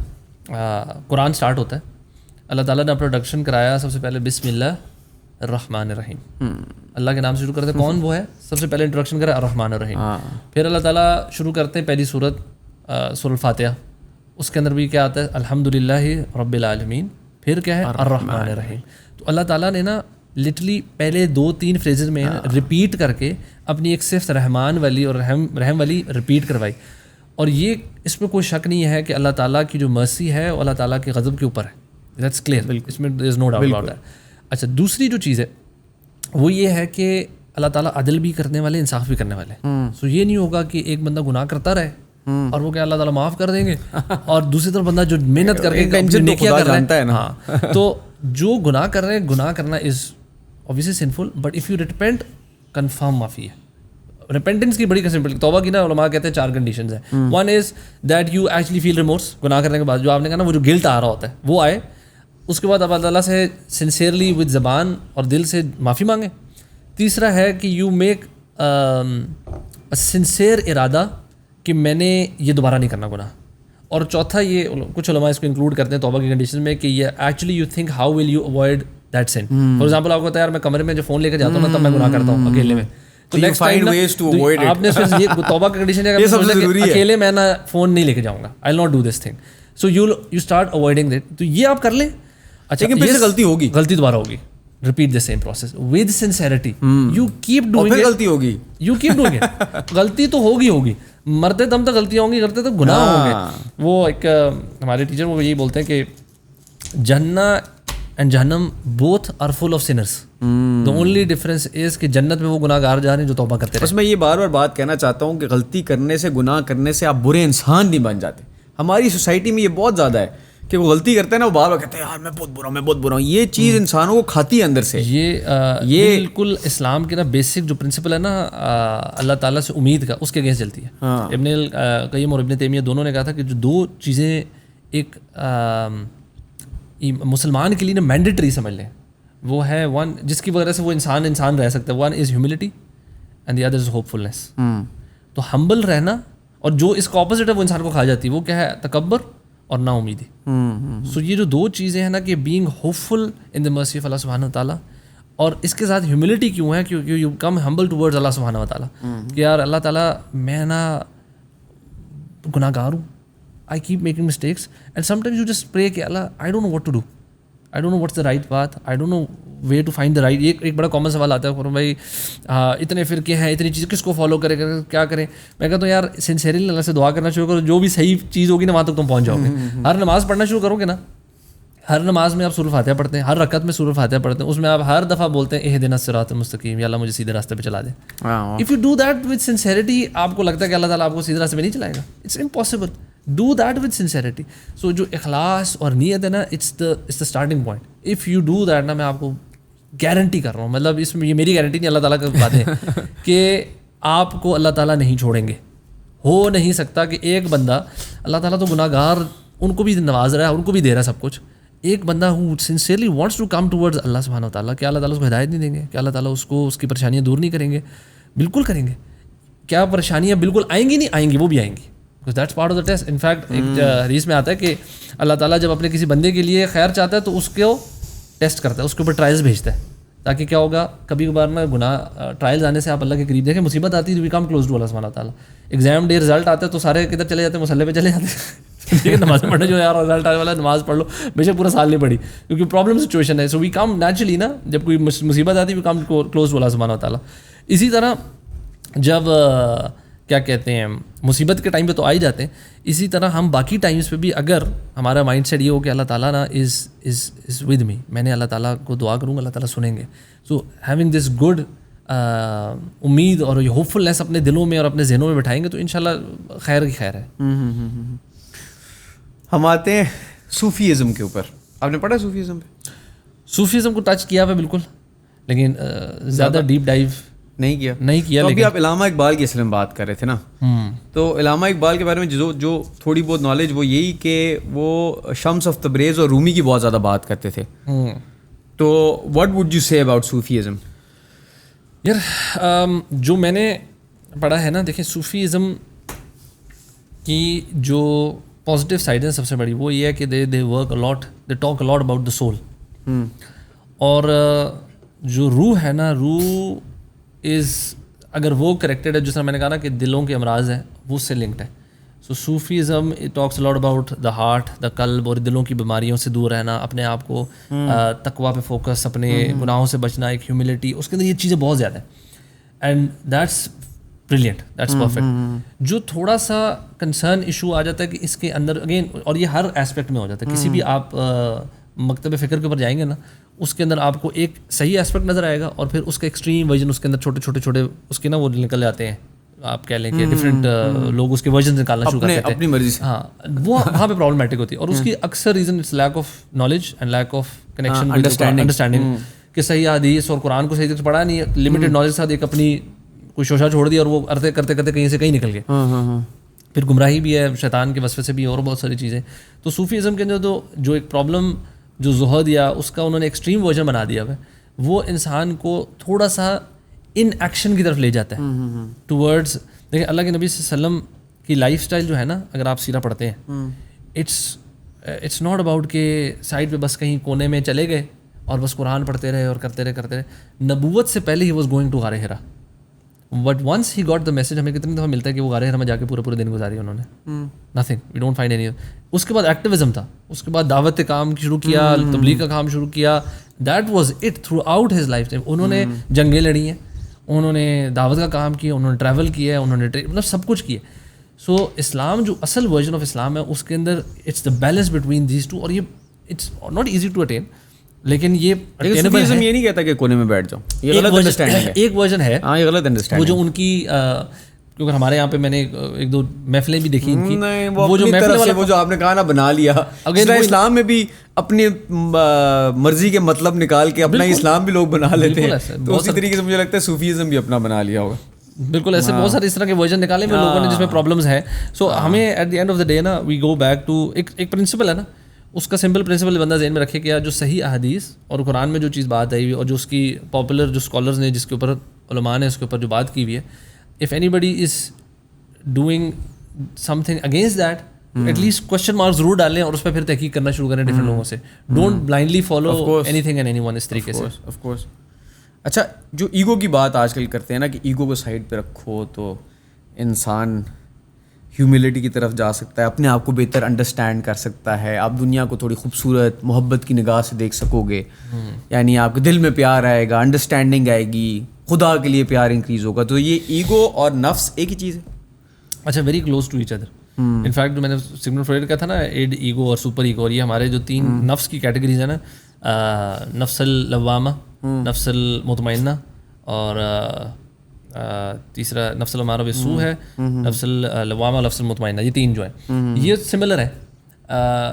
قرآن سٹارٹ ہوتا ہے, اللہ تعالیٰ نے پروڈکشن کرایا سب سے پہلے بسم اللہ الرحمن الرحیم, اللہ کے نام سے شروع کرتے ہیں. کون وہ ہے سب سے پہلے انٹروڈکشن کرا الرحمن الرحیم. پھر اللہ تعالیٰ شروع کرتے ہیں پہلی سورت سورۃ الفاتحہ, اس کے اندر بھی کیا آتا ہے الحمد للہ رب العالمین, پھر کیا ہے الرحمن الرحیم. تو اللہ تعالیٰ نے نا لٹرلی پہلے 2-3 فریزز میں ریپیٹ کر کے اپنی ایک صرف رحمان والی اور رحم والی ریپیٹ کروائی. اور یہ اس میں کوئی شک نہیں ہے کہ اللہ تعالیٰ کی جو مرسی ہے وہ اللہ تعالیٰ کے غضب کے اوپر ہے. دیٹس کلیئر, اس میں دیر از نو ڈاؤٹ اباؤٹ دیٹ. اچھا, دوسری جو چیز ہے وہ یہ ہے کہ اللہ تعالیٰ عدل بھی کرنے والے, انصاف بھی کرنے والے. سو یہ نہیں ہوگا کہ ایک بندہ گناہ کرتا رہے اور وہ کیا اللہ تعالیٰ معاف کر دیں گے, اور دوسری طرف بندہ جو محنت کر کے نیکیاں کر رہا ہے نا, تو جو گناہ کر رہے ہیں, گناہ کرنا از obviously sinful, but if you repent, confirm معافی ہے. repentance کی بڑی قسم, توبہ کی نا علماء کہتے ہیں 4 کنڈیشنز ہیں. one is that you actually feel remorse, گناہ کرنے کے بعد جو آپ نے کہا نا وہ جو گلٹ آ رہا ہوتا ہے وہ آئے. اس کے بعد اللہ تعالیٰ سے سنسیئرلی ود زبان اور دل سے معافی مانگیں. تیسرا ہے کہ یو میک سنسیئر ارادہ کہ میں نے یہ دوبارہ نہیں کرنا گناہ. اور چوتھا, یہ کچھ علماء اس کو انکلوڈ کرتے ہیں توبہ کی کنڈیشن میں کہ یہ actually you think how will you avoid that sin. For example آپ کو پتا ہے یار میں کمرے میں جو فون لے کے جاتا ہوں نا تب میں گناہ کرتا ہوں اکیلے میں, تو نیکسٹ ٹائم آپ نے یہ توبہ کی کنڈیشن ہے اکیلے میں نا فون نہیں لے کے جاؤں گا, I will not do this thing. So you start avoiding that. تو یہ آپ کر لیں. اچھا, لیکن غلطی ہوگی, غلطی دوبارہ ہوگی, repeat the same process with sincerity, you keep doing it. غلطی ہوگی, یو کیپ ڈوئنگ اٹ. غلطی تو ہوگی, مرتے دم تک غلطیاں ہوں گی, کرتے تک گناہ ہوں گے. وہ ایک ہمارے ٹیچر وہ یہی بولتے ہیں کہ جنت اینڈ جہنم both are full of sinners, the only difference is کہ جنت میں وہ گناہ گار جا رہے ہیں جو توبہ کرتے ہیں. بس میں یہ بار بار بات کہنا چاہتا ہوں کہ غلطی کرنے سے, گناہ کرنے سے آپ برے انسان نہیں بن جاتے. ہماری سوسائٹی میں یہ بہت زیادہ ہے کہ وہ غلطی کرتے ہیں نا, وہ بار بار کہتے ہیں یار میں بہت برا ہوں. یہ چیز انسانوں کو کھاتی ہے اندر سے. یہ بالکل اسلام کے نا بیسک جو پرنسپل ہے نا اللہ تعالیٰ سے امید کا, اس کے اگینسٹ چلتی ہے. ابن القیم اور ابن تیمیہ دونوں نے کہا تھا کہ جو 2 چیزیں ایک مسلمان کے لیے نا مینڈیٹری سمجھ لیں, وہ ہے ون جس کی وجہ سے وہ انسان رہ سکتا ہے. One is humility and the other is hopefulness. تو ہمبل رہنا, اور جو اس کا اپوزٹ ہے وہ انسان کو کھا جاتی ہے, وہ کیا ہے تکبر اور نا امیدی. سو یہ جو 2 چیزیں ہیں نا کہ being hope full in the mercy of اللہ سبحانہ و تعالیٰ, اور اس کے ساتھ ہیوملٹی کیوں ہے, کیونکہ یو کم ہمبل ٹوورڈز اللہ سبحانہ و تعالیٰ, کہ یار اللہ تعالیٰ میں نا گناہ گار ہوں, I keep making mistakes, and sometimes you just pray کہ اللہ I don't know what to do, I don't know what's the right path, I don't know where to find the right. ایک بڑا کامن سوال آتا ہے بھائی اتنے فرقے ہیں, اتنی چیزیں کس کو فالو کرے, کیا کریں. میں کہتا ہوں یار سنسیئرلی اللہ سے دعا کرنا شروع کرو, جو بھی صحیح چیز ہوگی نا وہاں تک تم پہنچ جاؤ گے. ہر نماز پڑھنا شروع کرو گے نا, ہر نماز میں آپ سورۃ الفاتحہ پڑھتے ہیں, ہر رکعت میں سورۃ الفاتحہ پڑھتے ہیں, اس میں آپ ہر دفعہ بولتے ہیں اہدنا الصراط المستقیم, یا اللہ مجھے سیدھے راستے پہ چلا دے. If you do that with sincerity, آپ کو لگتا ہے کہ اللہ تعالیٰ آپ کو سیدھے راستے پہ نہیں چلائے گا, it's impossible. Do that with sincerity. So جو اخلاص اور نیت ہے نا, it's the starting point. If you do that نا, میں آپ کو گارنٹی کر رہا ہوں, مطلب اس میں یہ میری گارنٹی نہیں, اللہ تعالیٰ کی بات ہے کہ آپ کو اللہ تعالیٰ نہیں چھوڑیں گے. ہو نہیں سکتا کہ ایک بندہ, اللہ تعالیٰ تو گناہ گار ان کو بھی نواز رہا ہے, ان کو بھی دے رہا ہے سب کچھ, ایک بندہ ہو sincerely wants to come towards اللہ سبحانہ و تعالیٰ, کیا اللہ تعالیٰ اس کو ہدایت نہیں دیں گے؟ کیا اللہ تعالیٰ اس کو اس کی پریشانیاں دور نہیں کریں گے؟ بالکل کریں گے. کیا پریشانیاں بالکل آئیں گی؟ نہیں آئیں گی, وہ بھی آئیں گی, because that's part of the test. in fact ایک حدیث میں آتا ہے کہ اللہ تعالیٰ جب اپنے کسی بندے کے لیے خیر چاہتا ہے تو اس کو ٹیسٹ کرتا ہے, اس کے اوپر ٹرائلز بھیجتا ہے, تاکہ کیا ہوگا کبھی کبھار نا گناہ ٹرائلز آنے سے آپ اللہ کے قریب دیکھیں, مصیبت آتی ہے تو وی کم کلوز ٹو اللہ سبحانہ تعالیٰ. ایگزام ڈے رزلٹ آتا ہے تو سارے کدھر چلے جاتے ہیں؟ مصلے پہ چلے جاتے ہیں, ٹھیک ہے, نماز پڑھنے جو یار رزلٹ آنے والا ہے نماز پڑھ لو, بے شک پورا سال نہیں پڑھی, کیونکہ پرابلم سچویشن ہے. سو وی کم نیچرلی نا, جب کوئی مصیبت آتی ہے وی کم کلوز ٹو اللہ سبحانہ تعالیٰ. اسی طرح جب کیا کہتے ہیں مصیبت کے ٹائم پہ تو آ ہی جاتے ہیں, اسی طرح ہم باقی ٹائمس پہ بھی اگر ہمارا مائنڈ سیٹ یہ ہو کہ اللہ تعالیٰ نا از ود می, میں نے اللہ تعالیٰ کو دعا کروں گا, اللہ تعالیٰ سنیں گے. سو ہیونگ دس گڈ امید اور یہ ہوپ فلنس اپنے دلوں میں اور اپنے ذہنوں میں بٹھائیں گے تو انشاءاللہ خیر کی خیر ہے. ہم آتے ہیں صوفیزم کے اوپر. آپ نے پڑھا صوفیزم پہ؟ صوفیزم کو ٹچ کیا ہوا بالکل, لیکن زیادہ ڈیپ ڈائیو نہیں کیا. تو ابھی آپ علامہ اقبال کی اصل میں بات کر رہے تھے نا, تو علامہ اقبال کے بارے میں جو تھوڑی بہت نالج وہ یہی کہ وہ شمس آف تبریز اور رومی کی بہت زیادہ بات کرتے تھے. تو واٹ وڈ یو سے اباؤٹ صوفیزم؟ یار جو میں نے پڑھا ہے نا, دیکھیں صوفیزم کی جو پازیٹیو سائڈ ہے سب سے بڑی وہ یہ ہے کہ they work allot, they talk allot about the civil. اور جو روح ہے نا, روح از اگر وہ کریکٹڈ ہے, جس طرح میں نے کہا نا کہ دلوں کے امراض ہیں وہ اس سے لنکڈ ہے. So Sufism it talks a lot about the heart, the قلب, اور دلوں کی بیماریوں سے دور رہنا, اپنے آپ کو تقویٰ پہ فوکس, اپنے گناہوں سے بچنا, ایک ہیوملٹی, اس کے اندر یہ چیزیں بہت زیادہ ہیں. And that's brilliant, that's perfect. جو تھوڑا سا کنسرن ایشو آ جاتا ہے کہ اس کے اندر اگین, اور یہ ہر ایسپیکٹ میں ہو جاتا ہے, کسی بھی آپ مکتب فکر کے اوپر جائیں گے نا, اس کے اندر آپ کو ایک صحیح ایسپیکٹ نظر آئے گا, اور پھر اس کا ایکسٹریم ورژن اس کے اندر چھوٹے اس کے نا وہ نکل جاتے ہیں, آپ کہہ لیں کہ ڈفرینٹ لوگ اس کے ورژن نکالنا شروع کرتے ہیں اپنی مرضی سے. ہاں, وہ وہاں پہ پرابلمٹک ہوتی ہے, اور اس کی اکثر reason it's lack of knowledge and lack of connection, understanding, کہ صحیح حدیث اور قرآن کو صحیح طرح سے پڑھا نہیں, لمیٹڈ نالج کے ساتھ ایک اپنی کوئی شوشہ چھوڑ دیا اور وہ کرتے کرتے کہیں سے کہیں نکل گئے. پھر گمراہی بھی ہے, شیطان کے وسوسے سے بھی, اور بہت ساری چیزیں. تو صوفیزم کے اندر تو جو ایک پرابلم جو زہد یا اس کا انہوں نے ایکسٹریم ورژن بنا دیا ہے, وہ انسان کو تھوڑا سا ان ایکشن کی طرف لے جاتا ہے ٹورڈز. دیکھیں اللہ کے نبی صلی اللہ علیہ وسلم کی لائف اسٹائل جو ہے نا, اگر آپ سیرہ پڑھتے ہیں, اٹس ناٹ اباؤٹ کہ سائڈ پہ بس کہیں کونے میں چلے گئے اور بس قرآن پڑھتے رہے اور کرتے رہے. نبوت سے پہلے ہی واز گوئنگ ٹو غار Hira, but once he got the message. ہمیں کتنی دفعہ ملتا ہے کہ وہ غار ہرا میں جا کے پورے دن گزاری انہوں نے, nothing, we don't find any. اس کے بعد ایکٹیویزم تھا, اس کے بعد دعوت کام شروع کیا, تبلیغ کا کام شروع کیا. That was it through out his life time. انہوں نے جنگیں لڑی ہیں, انہوں نے دعوت کا کام کیا, انہوں نے ٹریول کیا ہے, انہوں نے مطلب سب کچھ کیا. سو اسلام جو اصل ورژن آف اسلام ہے, اس کے اندر it's the balance between these two, اور یہ it's not easy to attain, لیکن یہ صوفیزم یہ نہیں کہتا کہ کونے میں بیٹھ جاؤ, یہ غلط انڈرسٹینڈنگ ہے. ایک ورژن ہے, ہاں یہ غلط انڈرسٹینڈنگ, وہ جو ان کی, کیونکہ ہمارے یہاں پہ میں نے ایک دو محفلیں بھی دیکھی ان کی, وہ جو محفل وہ جو آپ نے کہا نا بنا لیا. اسلام میں بھی اپنی مرضی کے مطلب نکال کے اپنا اسلام بھی لوگ بنا لیتے ہیں, تو اسی طریقے سے مجھے لگتا ہے صوفیزم بھی اپنا بنا لیا ہوگا. بالکل ایسے بہت سارے اس طرح کے ورژن نکالے میں لوگوں نے جس میں پرابلمس ہیں. سو ہمیں at the end of the day نا وی گو بیک ٹو ایک پرنسپل ہے نا, اس کا سمپل پرنسپل بندہ ذہن میں رکھے کہ جو صحیح احادیث اور قرآن میں جو چیز بات آئی ہوئی اور جو اس کی پاپولر جو اسکالرز نے جس کے اوپر علماء نے اس کے اوپر جو بات کی ہوئی ہے, if anybody is doing something against that, at least question mark ضرور ڈالیں اور اس پہ پھر تحقیق کرنا شروع کریں ڈفرنٹ لوگوں سے. Don't blindly follow anything and anyone اس طریقے سے. Of course. اچھا, جو ایگو کی بات آج کل کرتے ہیں نا کہ ایگو کو سائڈ پہ رکھو تو انسان ہیوملٹی کی طرف جا سکتا ہے, اپنے آپ کو بہتر انڈرسٹینڈ کر سکتا ہے, آپ دنیا کو تھوڑی خوبصورت محبت کی نگاہ سے دیکھ سکو گے, یعنی آپ کے دل میں پیار آئے گا, انڈرسٹینڈنگ آئے گی, خدا کے لیے پیار انکریز ہوگا. تو یہ ایگو اور نفس ایک ہی چیز ہے. اچھا, very close to each other. In fact جو میں نے سگمنڈ فروئڈ کا تھا نا, ایڈ ایگو اور سپر ایگو, اور یہ ہمارے جو 3 نفس کی کیٹیگریز ہیں نا, نفس اللوامہ, نفس المطمئنہ, اور تیسرا نفس الامارہ بالسوء ہے, نفس اللوامہ اور نفس المطمئنہ, یہ 3 جو ہیں یہ سملر ہے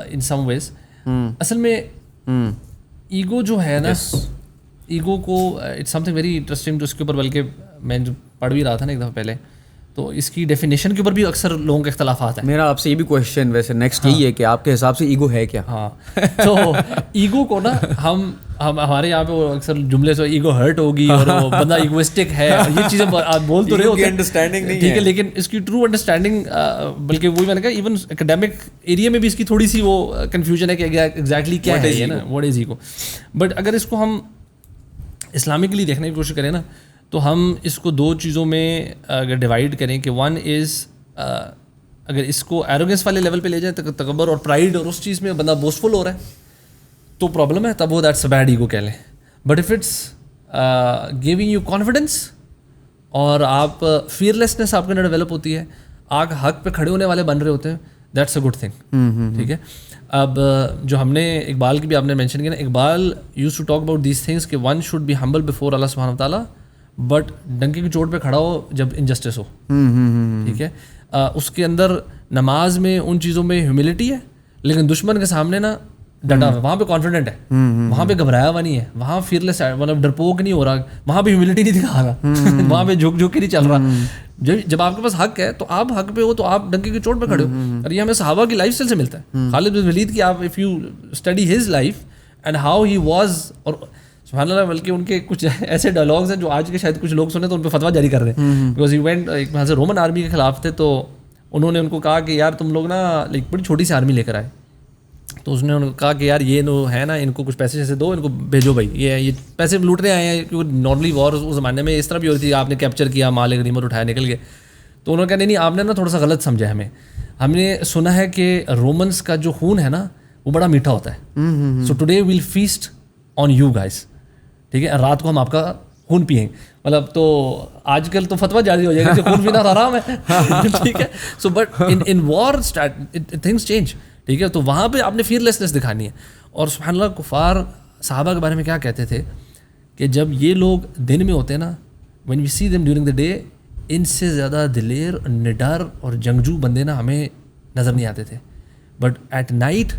ان سم ویز. اصل میں ایگو جو ہے نا ایگو کو it's something very interesting. جو اس کے اوپر بلکہ میں جو پڑھ بھی رہا تھا نا ایک دفعہ پہلے, تو اس کی ڈیفینیشن کے اوپر بھی اکثر لوگوں کے اختلافات ہیں. میرا آپ سے یہ بھی کویشچن ویسے نیکسٹ یہی ہے کہ آپ کے حساب سے ایگو ہے کیا؟ ہاں, تو ایگو کو نا ہم ہمارے یہاں پہ وہ اکثر جملے سے ایگو ہرٹ ہوگی اور وہ بندہ ایگوسٹک ہے, یہ چیزیں آپ بول تو رہے ہوتے ہیں, انڈرسٹینڈنگ نہیں ٹھیک ہے, لیکن اس کی ٹرو انڈرسٹینڈنگ بلکہ وہی میں نے کہا ایون اکیڈیمک ایریا میں بھی اس کی تھوڑی سی وہ کنفیوژن ہے کہ ایگزیکٹلی کیا ہے نا واٹ از ایگو. بٹ اگر اس کو ہم اسلامکلی دیکھنے کی کوشش کریں نا, تو ہم اس کو دو چیزوں میں اگر ڈیوائڈ کریں کہ ون از اگر اس کو ایروگنس والے لیول پہ لے جائیں, تکبر اور پرائڈ اور اس چیز میں بندہ بوسٹفل ہو رہا ہے تو پرابلم ہے, تب وہ دیٹس بیڈ ایگو کہہ لیں. But if it's giving you confidence اور آپ فیئرلیسنس آپ کے اندر ڈیولپ ہوتی ہے, آپ حق پہ کھڑے ہونے والے بن رہے ہوتے ہیں, دیٹس اے گڈ تھنگ. ٹھیک ہے, اب جو ہم نے اقبال کی بھی آپ نے مینشن کیا نا, Iqbal use to talk about these things کہ one should be humble before اللہ سبحانہ و تعالیٰ, بٹ ڈنکی کی چوٹ پہ کھڑا ہو جب انجسٹس ہو. ٹھیک ہے, اس کے اندر نماز میں ان چیزوں میں ہیوملٹی ہے, لیکن دشمن کے سامنے نا ڈٹا ہوا, وہاں پہ کانفیڈنٹ ہے, وہاں پہ گھبرایا ہوا نہیں ہے, وہاں فیئرلیس ہے, مطلب ڈرپوک نہیں ہو رہا, وہاں پہ ہیوملٹی نہیں دکھا رہا, وہاں پہ جھک کے نہیں چل رہا. جب آپ کے پاس حق ہے تو آپ حق پہ ہو, تو آپ ڈنکی کی چوٹ پہ کھڑے ہو. اور یہ ہمیں صحابہ کی لائف اسٹائل سے ملتا ہے. خالد بن ولید کی آپ if you study his life and how he was, اور سبحان اللہ, بلکہ ان کے کچھ ایسے ڈائلاگز ہیں جو آج کے شاید کچھ لوگ سنے تو ان پہ فتویٰ جاری کر رہے ہیں, بیکاز ہی وینٹ ایک وہاں سے رومن آرمی کے خلاف تھے, تو انہوں نے ان کو کہا کہ یار تم لوگ نا ایک بڑی چھوٹی سی آرمی لے کر آئے, تو اس نے ان کو کہا کہ یار یہ نو ہے نا, ان کو کچھ پیسے جیسے دو, ان کو بھیجو بھائی, یہ پیسے لوٹنے آئے ہیں, کیونکہ نارملی وار اس زمانے میں اس طرح بھی ہوتی تھی, آپ نے کیپچر کیا, مال غنیمت اٹھایا, نکل گئے. تو انہوں نے کہا نہیں آپ نے نا تھوڑا سا غلط سمجھا ہمیں, ہم نے سنا ہے کہ رومنس کا جو خون ہے نا وہ بڑا میٹھا ہوتا ہے, so today we'll feast on you guys. ٹھیک ہے, رات کو ہم آپ کا خون پئیں, مطلب تو آج کل تو فتویٰ جاری ہو جائے گا کہ خون پینا حرام ہے. ٹھیک ہے, so but in war things change. ٹھیک ہے, تو وہاں پہ آپ نے فیئرلیسنس دکھانی ہے. اور سبحان اللہ, کفار صحابہ کے بارے میں کیا کہتے تھے کہ جب یہ لوگ دن میں ہوتے ہیں نا, when we see them during the day, ان سے زیادہ دلیر, نڈر اور جنگجو بندے نا ہمیں نظر نہیں آتے تھے, بٹ ایٹ نائٹ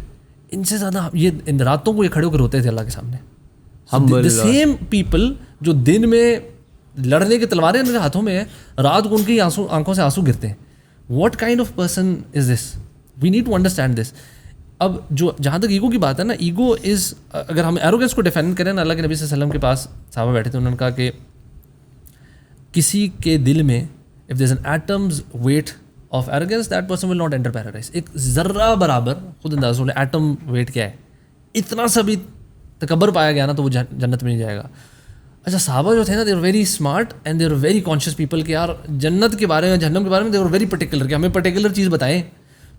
ان سے زیادہ یہ ان راتوں کو یہ کھڑے ہو کر ہوتے تھے اللہ کے سامنے. دا سیم پیپل جو دن میں لڑنے کی تلواریں ان کے ہاتھوں میں ہیں, رات کو ان کی آنکھوں سے آنسو گرتے ہیں. What kind of person is this? We need to understand this. اب جو جہاں تک ایگو کی بات ہے نا, ایگو از, اگر ہم ایروگنس کو ڈیفائن کریں نا, اللہ کے نبی صلی اللہ علیہ وسلم کے پاس صحابہ بیٹھے تھے, انہوں نے کہا کہ کسی کے دل میں if there is an atoms weight of arrogance that person will not enter paradise. ایک ذرہ برابر, خود اندازہ لیں ایٹم ویٹ کیا ہے, اتنا سا بھی تکبر پایا گیا نا تو وہ جنت میں نہیں جائے گا. اچھا, صحابہ جو تھے نا, they are very smart and they are very conscious people کہ یار جنت کے بارے میں, جہنم کے بارے میں دے آر ویری پرٹیکولر کہ ہمیں پرٹیکولر چیز بتائیں.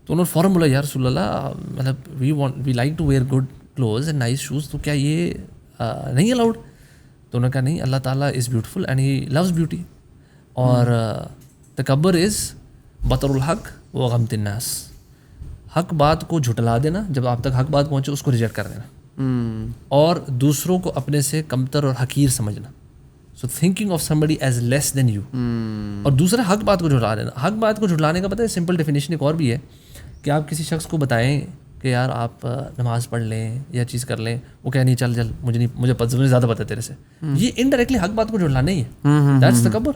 تو انہوں نے فوراً بولا یا رسول اللہ, مطلب we like to wear good clothes and nice shoes, تو کیا یہ نہیں الاؤڈ؟ تو انہوں نے کہا نہیں, اللہ تعالیٰ is beautiful and he loves beauty, اور تکبر از بطر الحق و غمت الناس. حق بات کو جھٹلا دینا, جب آپ تک حق بات پہنچے اس کو ریجیکٹ کر دینا, اور دوسروں کو اپنے سے کمتر اور حقیر سمجھنا. So thinking of somebody as less than you, اور دوسرا حق بات کو جھٹلا دینا. حق بات کو جھٹلانے کا پتہ ہے سمپل ڈیفینیشن ایک اور بھی ہے کہ آپ کسی شخص کو بتائیں کہ یار آپ نماز پڑھ لیں یا چیز کر لیں, وہ کہہ نہیں چل مجھے زیادہ پتہ ہے تیرے سے. یہ انڈائریکٹلی حق بات کو جھٹلانا ہی ہے, دیٹس تکبر.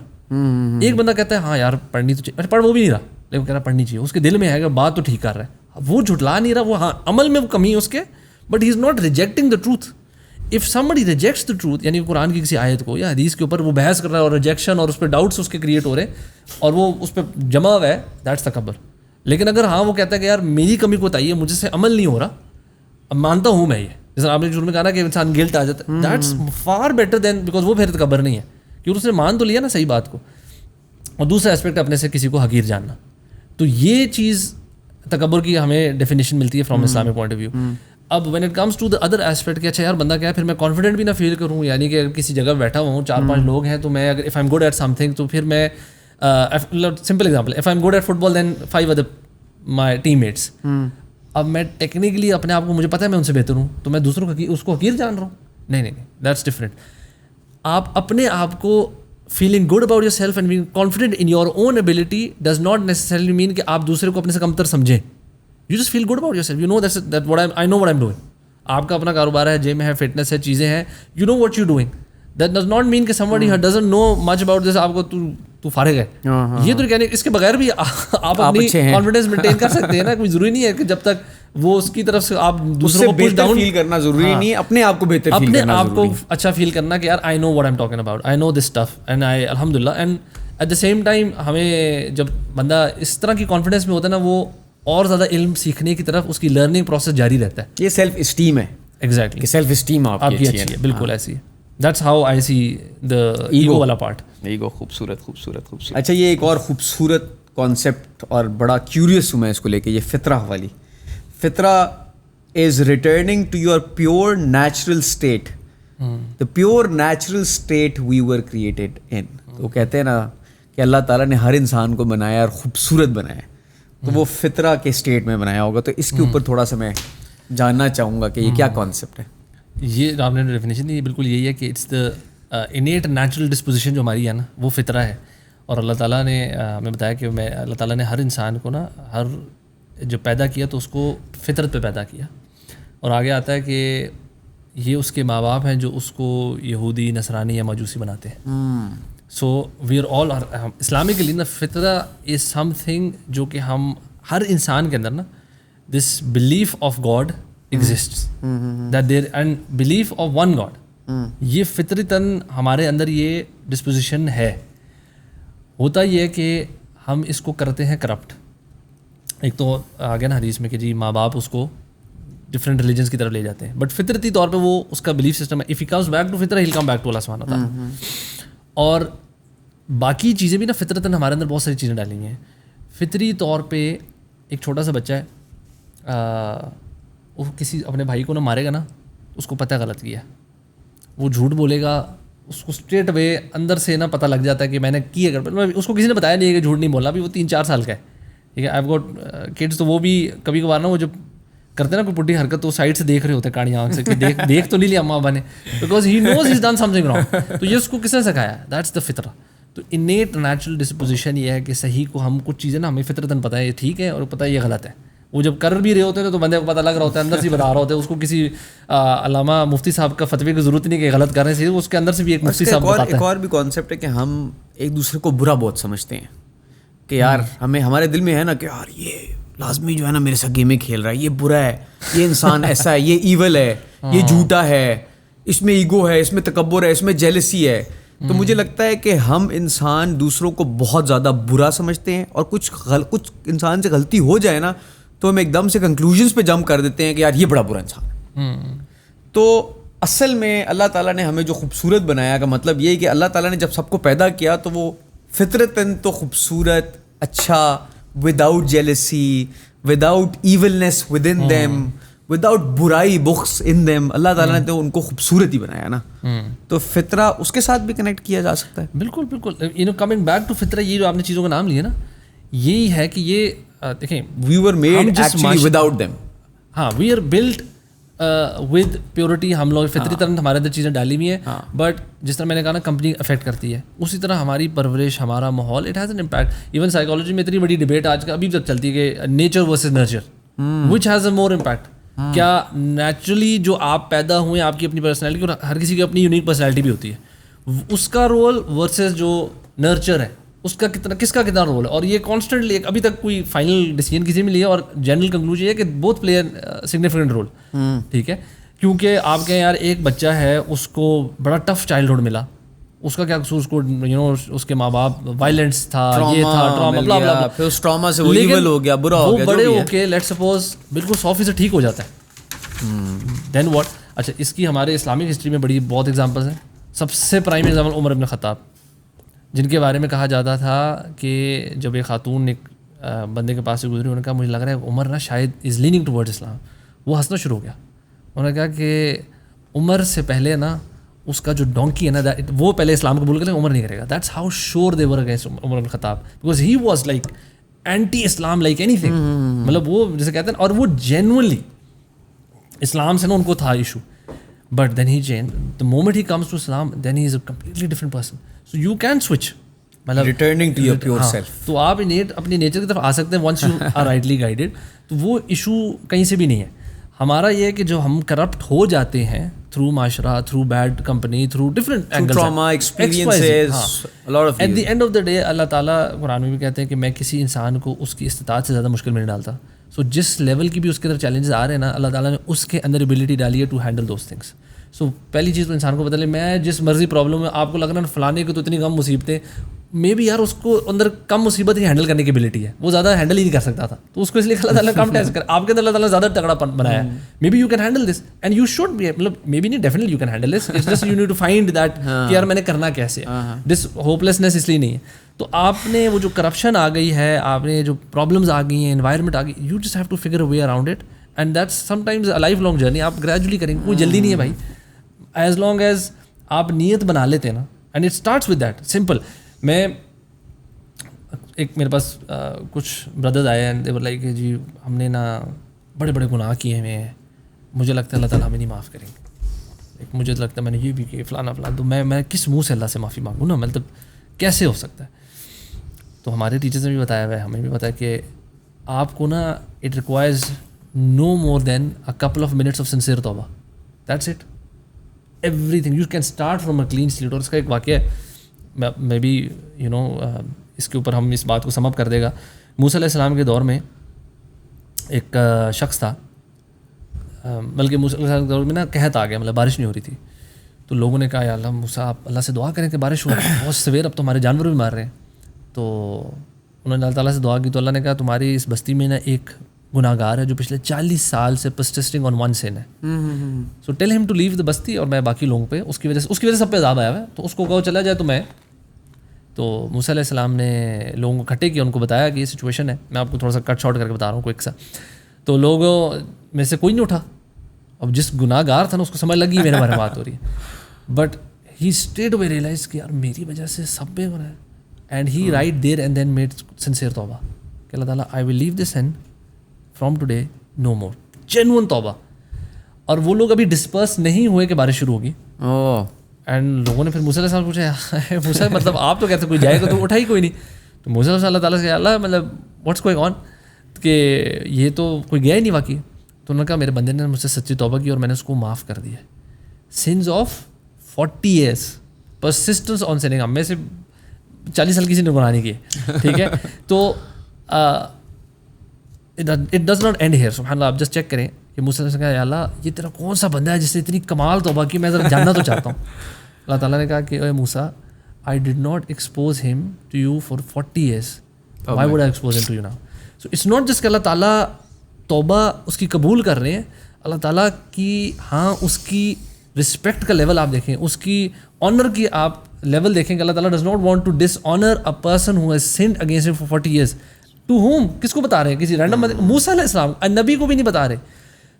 ایک بندہ کہتا ہے ہاں یار پڑھنی تو چاہیے, پڑھ وہ بھی نہیں رہا, لیکن کہہ رہا پڑھنی چاہیے, اس کے دل میں ہے کہ بات تو ٹھیک کر رہا ہے, وہ جھٹلا نہیں رہا, وہ ہاں عمل میں وہ کمی ہے اس کے, but he is not rejecting the truth. If somebody rejects the truth, یعنی قرآن کی کسی آیت کو یا حدیث کے اوپر وہ بحث کر رہا ہے اور ریجیکشن اور اس پہ ڈاؤٹس اس کے کریٹ ہو رہے ہیں اور وہ اس پہ جمع ہوا ہے, دیٹس تکبر. لیکن اگر ہاں وہ کہتا ہے کہ یار میری کمی کو بتائیے, مجھ سے عمل نہیں ہو رہا, اب مانتا ہوں میں یہ, جیسے آپ نے شروع میں کہا نا کہ انسان گلٹ آ جاتا ہے, that's for better than, because وہ پھر تکبر نہیں ہے کیونکہ اس نے مان تو لیا نا صحیح بات کو. اور دوسرا اسپیکٹ اپنے سے کسی کو حقیر جاننا. تو یہ چیز تکبر کی ہمیں ڈیفینیشن ملتی ہے from Islamic point of view. اب when it comes to the other aspect کہ اچھا یار بندہ کیا ہے, پھر میں کانفیڈنٹ بھی نہ فیل کروں, یعنی کہ اگر کسی جگہ بیٹھا ہوں 4-5 لوگ ہیں تو میں اگر if I am good at something تو پھر میں simple example, if I am good at football then 5 other my teammates. اب میں ٹیکنیکلی اپنے آپ کو مجھے پتہ ہے میں ان سے بہتر ہوں, تو میں دوسروں کو اس کو حقیر جان رہا ہوں. نہیں, دیٹس ڈفرینٹ. آپ اپنے آپ کو feeling good about yourself and being confident in your own ability does not necessarily mean کہ آپ دوسرے کو اپنے سے کمتر سمجھیں. You just feel good about yourself, you know that what I know what I'm doing. آپ کا اپنا کاروبار ہے, جم ہے, فٹنس ہے, چیزیں ہیں, you know what you doing. That does not mean کہ somebody doesn't know much about this, آپ کو تو فارغ ہے. یہ تو کہنے اس کے بغیر بھی آپ اپنی کانفیڈنس مینٹین کر سکتے ہیں نا. کوئی ضروری نہیں ہے کہ جب تک وہ اس کی طرف سے آپ دوسروں کو پش ڈاؤن فیل کرنا ضروری نہیں, اپنے آپ کو بہتر فیل اپنے کرنا آپ کو اچھا فیل کرنا کہ یار I know what I am talking about, I know this stuff and I الحمد للہ. And at the same time ہمیں جب بندہ اس طرح کی کانفیڈنس میں ہوتا ہے نا, وہ اور زیادہ علم سیکھنے کی طرف اس کی لرننگ پروسیس جاری رہتا ہے. یہ سیلف اسٹیم ہے. ایگزیکٹلی, سیلف اسٹیم آپ کی اچھی ہے, بالکل ایسی ہے. That's how I see the ego والا پارٹ. ایگو خوبصورت خوبصورت خوبصورت. اچھا, یہ ایک اور خوبصورت کانسیپٹ اور بڑا کیوریس ہوں میں اس کو لے کے, یہ فطرہ والی. فطرہ is returning to your pure natural state, the pure natural state we were created in. تو کہتے ہیں نا کہ اللہ تعالیٰ نے ہر انسان کو بنایا اور خوبصورت بنایا, تو وہ فطرہ کے اسٹیٹ میں بنایا ہوگا. تو اس کے اوپر تھوڑا سا میں جاننا چاہوں گا کہ یہ کیا کانسیپٹ ہے. یہ آپ نے ڈیفینیشن دی, بالکل یہی ہے کہ it's the innate natural disposition جو ہماری ہے نا, وہ فطرہ ہے. اور اللہ تعالیٰ نے ہمیں بتایا کہ اللہ تعالیٰ نے ہر انسان کو نا, ہر جو پیدا کیا تو اس کو فطرت پہ پیدا کیا. اور آگے آتا ہے کہ یہ اس کے ماں باپ ہیں جو اس کو یہودی, نصرانی یا مجوسی بناتے ہیں. سو وی آر آل, اسلامکلی نا فطرہ از سم تھنگ جو کہ ہم ہر انسان کے اندر نا, this belief of God exists, that there and belief of one God, یہ فطرتاً ہمارے اندر یہ ڈسپوزیشن ہے. ہوتا یہ ہے کہ ہم اس کو کرتے ہیں کرپٹ. ایک تو آگے نا حدیث میں کہ جی ماں باپ اس کو ڈفرینٹ ریلیجنس کی طرف لے جاتے ہیں, بٹ فطرتی طور پہ وہ اس کا بلیف سسٹم ہے. If he comes back to فطرہ, he will come back to اللہ سبحانہ وتعالیٰ. اور باقی چیزیں بھی نا فطرتاً ہمارے اندر بہت ساری چیزیں ڈالی ہیں. فطری طور پہ ایک چھوٹا سا بچہ ہے, وہ کسی اپنے بھائی کو نہ مارے گا نا, اس کو پتہ غلط کیا, وہ جھوٹ بولے گا, اس کو اسٹریٹ وے اندر سے نا پتہ لگ جاتا ہے کہ میں نے کی. اگر اس کو کسی نے بتایا نہیں ہے کہ جھوٹ نہیں بولنا, ابھی وہ 3-4 سال کا ہے, ٹھیک ہے. آئی ہیو گاٹ کڈس, تو وہ بھی کبھی کبھار نا وہ جب کرتے ہیں نا کوئی پٹی حرکت, تو سائڈ سے دیکھ رہے ہوتے ہیں کاڑی آنکھ سے کہ دیکھ تو نہیں لیا اماں ابا نے, because he knows he is done سم تھنگ رانگ. تو یہ اس کو کس نے سکھایا؟ دیٹس دا فطرہ. تو انیٹ نیچرل ڈسپوزیشن یہ ہے کہ صحیح کو ہم کچھ چیزیں نا ہمیں فطرتاً پتہ ہے یہ ٹھیک ہے, اور پتہ ہے یہ غلط ہے. وہ جب کر بھی رہے ہوتے ہیں تو بندے کو پتہ لگ رہا ہوتا ہے, اندر سے بتا رہا ہوتا ہے. اس کو کسی علامہ مفتی صاحب کا فتوی کی ضرورت نہیں کہ غلط کر رہے ہیں, اس کے اندر سے بھی ایک مفتی صاحب بتاتا ہے. ایک اور بھی کانسیپٹ ہے کہ ہم ایک دوسرے کو برا بہت سمجھتے ہیں کہ یار ہمیں, ہمارے دل میں ہے نا کہ یار یہ لازمی جو ہے نا میرے ساتھ گیمیں کھیل رہا ہے, یہ برا ہے, یہ انسان ایسا ہے, یہ ایول ہے, یہ جھوٹا ہے, اس میں ایگو ہے, اس میں تکبر ہے, اس میں جیلسی ہے. تو مجھے لگتا ہے کہ ہم انسان دوسروں کو بہت زیادہ برا سمجھتے ہیں, اور کچھ انسان سے غلطی ہو جائے نا تو ہم ایک دم سے کنکلوژنس پہ جمپ کر دیتے ہیں کہ یار یہ بڑا برا انسان ہے. تو اصل میں اللہ تعالیٰ نے ہمیں جو خوبصورت بنایا کا مطلب یہ ہے کہ اللہ تعالیٰ نے جب سب کو پیدا کیا تو وہ فطرتاً تو خوبصورت, اچھا, without jealousy, without evilness within them, without برائی بخس ان دیم, اللہ تعالیٰ نے تو ان کو خوبصورت ہی بنایا نا. تو فطرہ اس کے ساتھ بھی کنیکٹ کیا جا سکتا ہے. بالکل بالکل. You know coming back to فطرہ, یہ جو آپ نے چیزوں کا نام لیا نا, یہی ہے کہ یہ دیکھیں we were made actually without them. ہاں, we are built with purity. ہم لوگ فطری طرح ہمارے اندر چیزیں ڈالی ہوئی ہیں, بٹ جس طرح میں نے کہا نا کمپنی افیکٹ کرتی ہے, اسی طرح ہماری پرورش, ہمارا ماحول, it has an impact. Even psychology میں اتنی بڑی ڈبیٹ آج کا ابھی تک چلتی ہے کہ nature versus nurture, which has a more impact. کیا نیچرلی جو آپ پیدا ہوئے, آپ کی اپنی پرسنالٹی, اور ہر کسی کی اپنی یونیک پرسنالٹی بھی ہوتی ہے, اس کا رول ورسز جو نرچر ہے اس کا کس کا کتنا رول ہے. اور یہ کانسٹنٹلی ابھی تک کوئی فائنل ڈیسیجن کسی میں لیا, اور جنرل کنکلوژن یہ ہے کہ بوتھ پلے سگنیفیکنٹ رول. ٹھیک ہے, کیونکہ آپ کہیں یار ایک بچہ ہے, اس کو بڑا ٹف چائلڈہڈ ملا, اس کا کیا قصور, اس کو یو نو اس کے ماں باپ وائلنس تھا, یہ تھا, ٹراما, بلا بلا, پھر اس ٹراما سے وہ ایول ہو گیا, برا ہو گیا, بڑے ہو کے لیٹ سپوز بالکل 100% ٹھیک ہو جاتا ہے. دین واٹ. اچھا, اس کی ہمارے اسلامک ہسٹری میں بڑی بہت ایگزامپلس ہیں. سب سے پرائم ایگزامپل عمر بن خطاب, جن کے بارے میں کہا جاتا تھا کہ جب ایک خاتون ایک بندے کے پاس سے گزری, انہوں نے کہا مجھے لگ رہا ہے عمر نا شاید از لیننگ ٹوورڈ اسلام. وہ ہنسنا شروع ہو گیا. انہوں نے کہا کہ عمر سے پہلے نا اس کا جو ڈونکی ہے نا, وہ پہلے اسلام قبول کرے, عمر نہیں کرے گا. That's how sure they were against Umar bin Khattab, because he was like anti Islam like anything. مطلب وہ جیسے کہتے ہیں, اور وہ جینوئنلی اسلام سے نا ان کو تھا issue, but then he change. The moment he comes to Islam, then he is a completely different person. So you can switch, مطلب returning to your pure self. تو آپ اپنی نیچر کی طرف آ سکتے ہیں once you are rightly guided. تو وہ ایشو کہیں سے بھی نہیں ہے. ہمارا یہ ہے کہ جو ہم کرپٹ ہو جاتے ہیں تھرو معاشرہ, through bad company, through different angles, trauma experiences, a lot of. At the end of the day اللہ تعالیٰ قرآن میں بھی کہتے ہیں کہ میں کسی انسان کو اس کی استطاعت سے زیادہ مشکل میں نہیں ڈالتا. سو جس لیول کی بھی اس کے اندر چیلنجز آ رہے ہیں نا, اللہ تعالیٰ نے اس کے اندر ایبلٹی ڈالی ہے ٹو ہینڈل دوز تھنگس. سو پہلی چیز تو انسان کو بتا لے, میں جس مرضی پرابلم میں آپ کو لگ رہا ہے فلانے کو تو اتنی کم مصیبتیں, مے بی یار اس کو اندر کم مصیبت ہی ہینڈل کرنے کی ایبلٹی ہے, وہ زیادہ ہینڈل ہی نہیں کر سکتا تھا, تو اس کو اس لیے اللہ تعالیٰ کم ٹیسٹ کر, آپ کے اندر اللہ تعالیٰ زیادہ تگڑا بنایا ہے. Maybe you can handle this and you should be, مطلب مے بی نہیں, definitely you can handle this, it's just you need to find that کہ یار میں نے کرنا کیسے. دس ہوپلیسنیس اس لیے نہیں ہے. تو آپ نے وہ جو کرپشن آ گئی ہے, آپ نے جو پرابلمز آ گئی ہیں, انوائرمنٹ آ گئی, you just have to figure a way around it, and that's sometimes a lifelong journey. آپ گریجولی کریں گے, کوئی جلدی نہیں ہے بھائی, ایز لانگ ایز آپ نیت بنا لیتے ہیں نا, and it starts with that simple. میں ایک میرے پاس کچھ بردرز آئے ہیں, دے ور لائک کہ جی ہم نے نا بڑے بڑے گناہ کیے ہوئے ہیں, مجھے لگتا ہے اللہ تعالیٰ ہمیں نہیں معاف کریں گے, مجھے لگتا ہے میں نے یہ بھی کیا فلانا فلانا, تو میں کس منہ سے اللہ سے معافی مانگوں نا, مطلب کیسے ہو سکتا ہے. تو ہمارے ٹیچرز نے بھی بتایا ہوا ہے, ہمیں بھی بتایا کہ آپ کو نا it requires no more than a couple of minutes of sincere توبہ, that's it, everything. You can start from a clean slate. اور اس کا ایک واقعہ ہے, میں بھی یو نو اس کے اوپر ہم اس بات کو سم اپ کر دے گا. موسیٰ علیہ السلام کے دور میں ایک شخص تھا, بلکہ موسیٰ علیہ السلام کے دور میں نا قحط آ گیا, مطلب بارش نہیں ہو رہی تھی. تو لوگوں نے کہا یا اللہ موسیٰ آپ اللہ سے دعا کریں کہ بارش ہو, بہت سویر, اب تو ہمارے جانور بھی مار رہے ہیں. تو انہوں نے اللہ تعالیٰ سے دعا کی, تو اللہ نے کہا تمہاری اس بستی میں نا ایک گناہ گار ہے جو پچھلے 40 سال سے پرسسٹنگ آن ون سن ہے, سو ٹیل ہم ٹو لیو دا بستی, اور میں باقی لوگوں پہ اس کی وجہ سے سب پہ عذاب آیا ہوا ہے, تو اس کو کہو چلا جائے. تو موسیٰ علیہ السلام نے لوگوں کو اکٹھے کیا, ان کو بتایا کہ یہ سچویشن ہے. میں آپ کو تھوڑا سا کٹ شارٹ کر کے بتا رہا ہوں کوئک سا. تو لوگوں میں سے کوئی نہیں اٹھا, اب جس گناہ گار تھا نا اس کو سمجھ لگی میرے بارے میں بات ہو رہی ہے, but he straight away realize کہ یار میری وجہ سے سب پہ گناہ ہے. And he right there and then made sincere توبہ کہ اللہ تعالیٰ I will leave this sin from today no more, genuine توبہ. اور وہ لوگ ابھی ڈسپرس نہیں ہوئے کہ بارش شروع ہوگی. اینڈ لوگوں نے پھر موسیٰ علیہ السلام پوچھا, موسیٰ مطلب آپ تو کہتے کوئی جائے گا, تو اٹھا ہی کوئی نہیں. تو موسیٰ اللہ تعالیٰ سے اللہ مطلب واٹس گوئنگ آن, کہ یہ تو کوئی گیا ہی نہیں واقعی. تو انہوں نے کہا میرے بندے نے مجھ سے سچی توبہ کی اور میں نے اس کو معاف کر دیا. سنز آف 40 years پرسسٹنس آن سننگ, ہم میں سے 40 سال کسی نے گناہ نہیں کیے, ٹھیک ہے. تو it does not and here. سبحان اللہ, آپ جسٹ چیک کریں کہ موسیٰ نے کہا یا اللہ یہ تیرا کون سا بندہ ہے جس نے اتنی کمال توبہ کی, میں ذرا جاننا تو چاہتا ہوں. اللہ تعالیٰ نے کہا کہ اے موسیٰ I did not expose him to you for 40 years, why would I expose him to you now. So it's not just کہ اللہ تعالیٰ توبہ اس کی قبول کر رہے ہیں, اللہ تعالیٰ کی ہاں اس کی رسپیکٹ کا لیول آپ دیکھیں, اس کی آنر کی آپ لیول دیکھیں کہ اللہ تعالیٰ does not want to dishonour a person who has sinned against him for 40 years. To whom, کس کو بتا رہے ہیں, کسی رینڈم موسیٰ علیہ السلام, نبی کو بھی نہیں بتا رہے.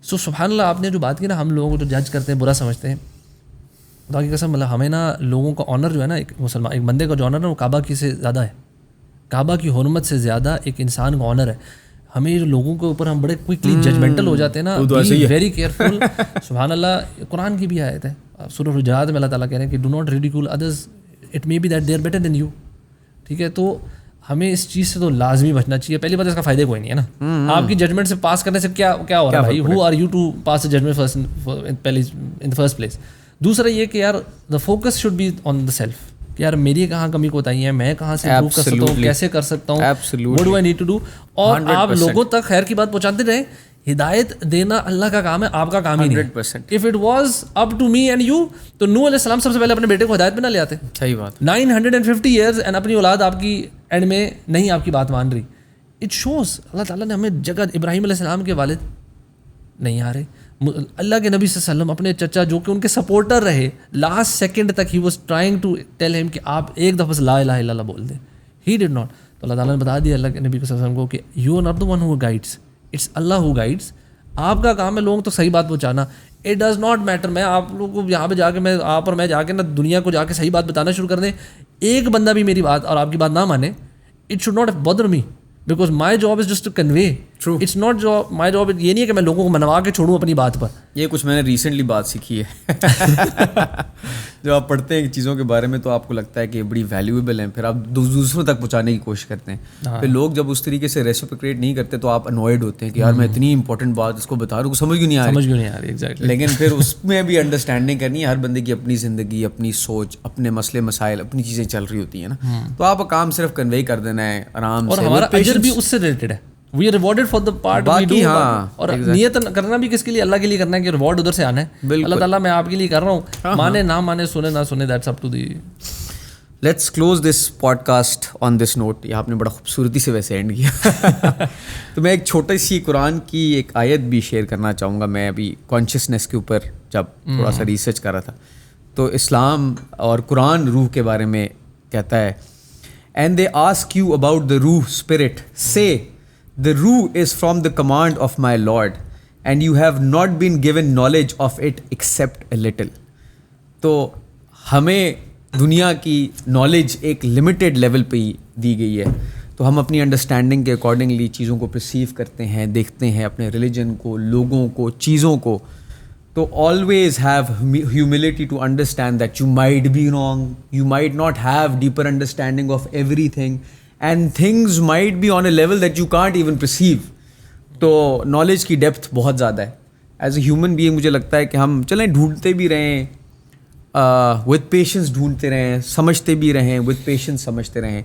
سو سبحان اللہ, آپ نے جو بات کی نا, ہم لوگوں کو جو جج کرتے ہیں, برا سمجھتے ہیں, خدا کی قسم مطلب ہمیں نا لوگوں کا آنر جو ہے نا, ایک مسلمان ایک بندے کا جو آنر ہے وہ کعبہ کی سے زیادہ ہے, کعبہ کی حرمت سے زیادہ ایک انسان کا آنر ہے. ہمیں لوگوں کے اوپر ہم بڑے کوئکلی ججمنٹل ہو جاتے ہیں نا, بی ویری کیئرفل. سبحان اللہ, قرآن کی بھی آیت ہے سورۃ الحجرات میں, اللہ تعالیٰ کہہ رہے ہیں کہ do not ridicule others, it may be that they are better than you, ٹھیک ہے. تو ہمیں اس چیز سے تو لازمی بچنا چاہیے. پہلی بات اس کا فائدہ کوئی نہیں ہے نا, آپ کی ججمنٹ سے پاس کرنے سے کیا ہو رہا ہے بھائی, who are you to pass a judgement in first place. دوسرا یہ کہ یار the focus should be on the self, کہ یار میری کہاں کمی کوتاہی ہے, میں کہاں سے امپروو کر سکتا ہوں, کیسے کر سکتا ہوں, what do I need to do. اور آپ لوگوں تک خیر کی بات پہنچاتے رہیں. ہدایت دینا اللہ کا کام ہے, آپ کا کام ہی نہیں. 100%. If it was up to me and you, تو نوح علیہ السلام سب سے پہلے اپنے بیٹے کو ہدایت میں نہ لے آتے. صحیح بات. 950 years اینڈ اپنی اولاد آپ کی اینڈ میں نہیں آپ کی بات مان رہی. اٹ شوز اللہ تعالیٰ نے ہمیں جگہ, ابراہیم علیہ السلام کے والد نہیں آ رہے, اللہ کے نبی صلی اللہ علیہ وسلم اپنے چچا جو کہ ان کے سپورٹر رہے, لاسٹ سیکنڈ تک he was trying to tell ہم کہ آپ ایک دفعہ لا الہ الا اللہ بول دیں. ہی ڈڈ ناٹ. تو اللہ تعالیٰ نے بتا دیا اللہ کے نبی صلی اللہ علیہ وسلم کو کہ you are not the one who guides, it's اللہ ہو گائیڈس. آپ کا کام ہے لوگوں تک صحیح بات پہنچانا. اٹ ڈز ناٹ میٹر, میں آپ لوگوں کو یہاں پہ جا کے میں آپ اور میں جا کے نا دنیا کو جا کے صحیح بات بتانا شروع کر دیں, ایک بندہ بھی میری بات اور آپ کی بات نہ مانے, it should not bother me, because my job is just to convey True. It's not job, my job. یہ نہیں ہے کہ میں لوگوں کو منوا کے چھوڑوں اپنی بات پر. یہ کچھ میں نے ریسنٹلی بات سیکھی ہے. جب آپ پڑھتے ہیں چیزوں کے بارے میں تو آپ کو لگتا ہے کہ یہ بڑی ویلیویبل ہیں, پھر آپ دوسروں تک پہنچانے کی کوشش کرتے ہیں. پھر لوگ جب اس طریقے سے ریسپریٹ نہیں کرتے تو آپ انوائڈ ہوتے ہیں کہ یار میں اتنی امپورٹنٹ بات اس کو بتا رہا ہوں, سمجھ کیوں نہیں آ رہی. ایگزیکٹلی. لیکن پھر اس میں بھی انڈرسٹینڈنگ کرنی ہے. ہر بندے کی اپنی زندگی, اپنی سوچ, اپنے مسئلے مسائل, اپنی چیزیں چل رہی ہوتی ہیں نا. تو آپ کا کام صرف کنوے کر دینا ہے آرام سے, اور ہمارا اجر بھی اس سے ریلیٹڈ ہے. We are rewarded for the part we do. اور نیت کرنا بھی کس کے لیے, اللہ کے لیے کرنا ہے کہ ریوارڈ ادھر سے آنا ہے. اللہ تعالیٰ میں آپ کے لیے کر رہا ہوں, مانے نہ مانے, سنے نہ سنے, that's up to the. Let's close this podcast on this note. یہ آپ نے بڑا خوبصورتی سے ویسے اینڈ کیا. تو میں ایک چھوٹی سی قرآن کی ایک آیت بھی شیئر کرنا چاہوں گا. میں ابھی کانشیسنیس کے اوپر جب تھوڑا سا ریسرچ کر رہا تھا تو اسلام اور قرآن روح کے بارے میں کہتا ہے, and they ask you about the ruh spirit, say the ruh is from the command of my Lord and you have not been given knowledge of it except a little. تو ہمیں دنیا کی نالج ایک limited level پہ ہی دی گئی ہے, تو ہم اپنی انڈرسٹینڈنگ کے اکارڈنگلی چیزوں کو پرسیو کرتے ہیں, دیکھتے ہیں اپنے ریلیجن کو, لوگوں کو, چیزوں کو. تو always have humility to understand that you might be wrong, you might not have deeper understanding of everything and things might be on a level that you can't even perceive. تو knowledge کی depth بہت زیادہ ہے. As a human being مجھے لگتا ہے کہ ہم چلیں ڈھونڈتے بھی رہیں, with patience ڈھونڈتے رہیں, سمجھتے بھی رہیں, with patience سمجھتے رہیں,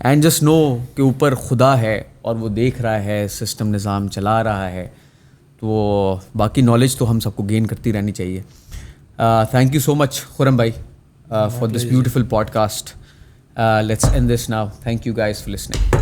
and just know کہ اوپر خدا ہے اور وہ دیکھ رہا ہے, سسٹم نظام چلا رہا ہے. تو باقی نالج تو ہم سب کو گین کرتی رہنی چاہیے. Thank you so much Khurram بھائی for this beautiful podcast. Let's end this now. Thank you guys for listening.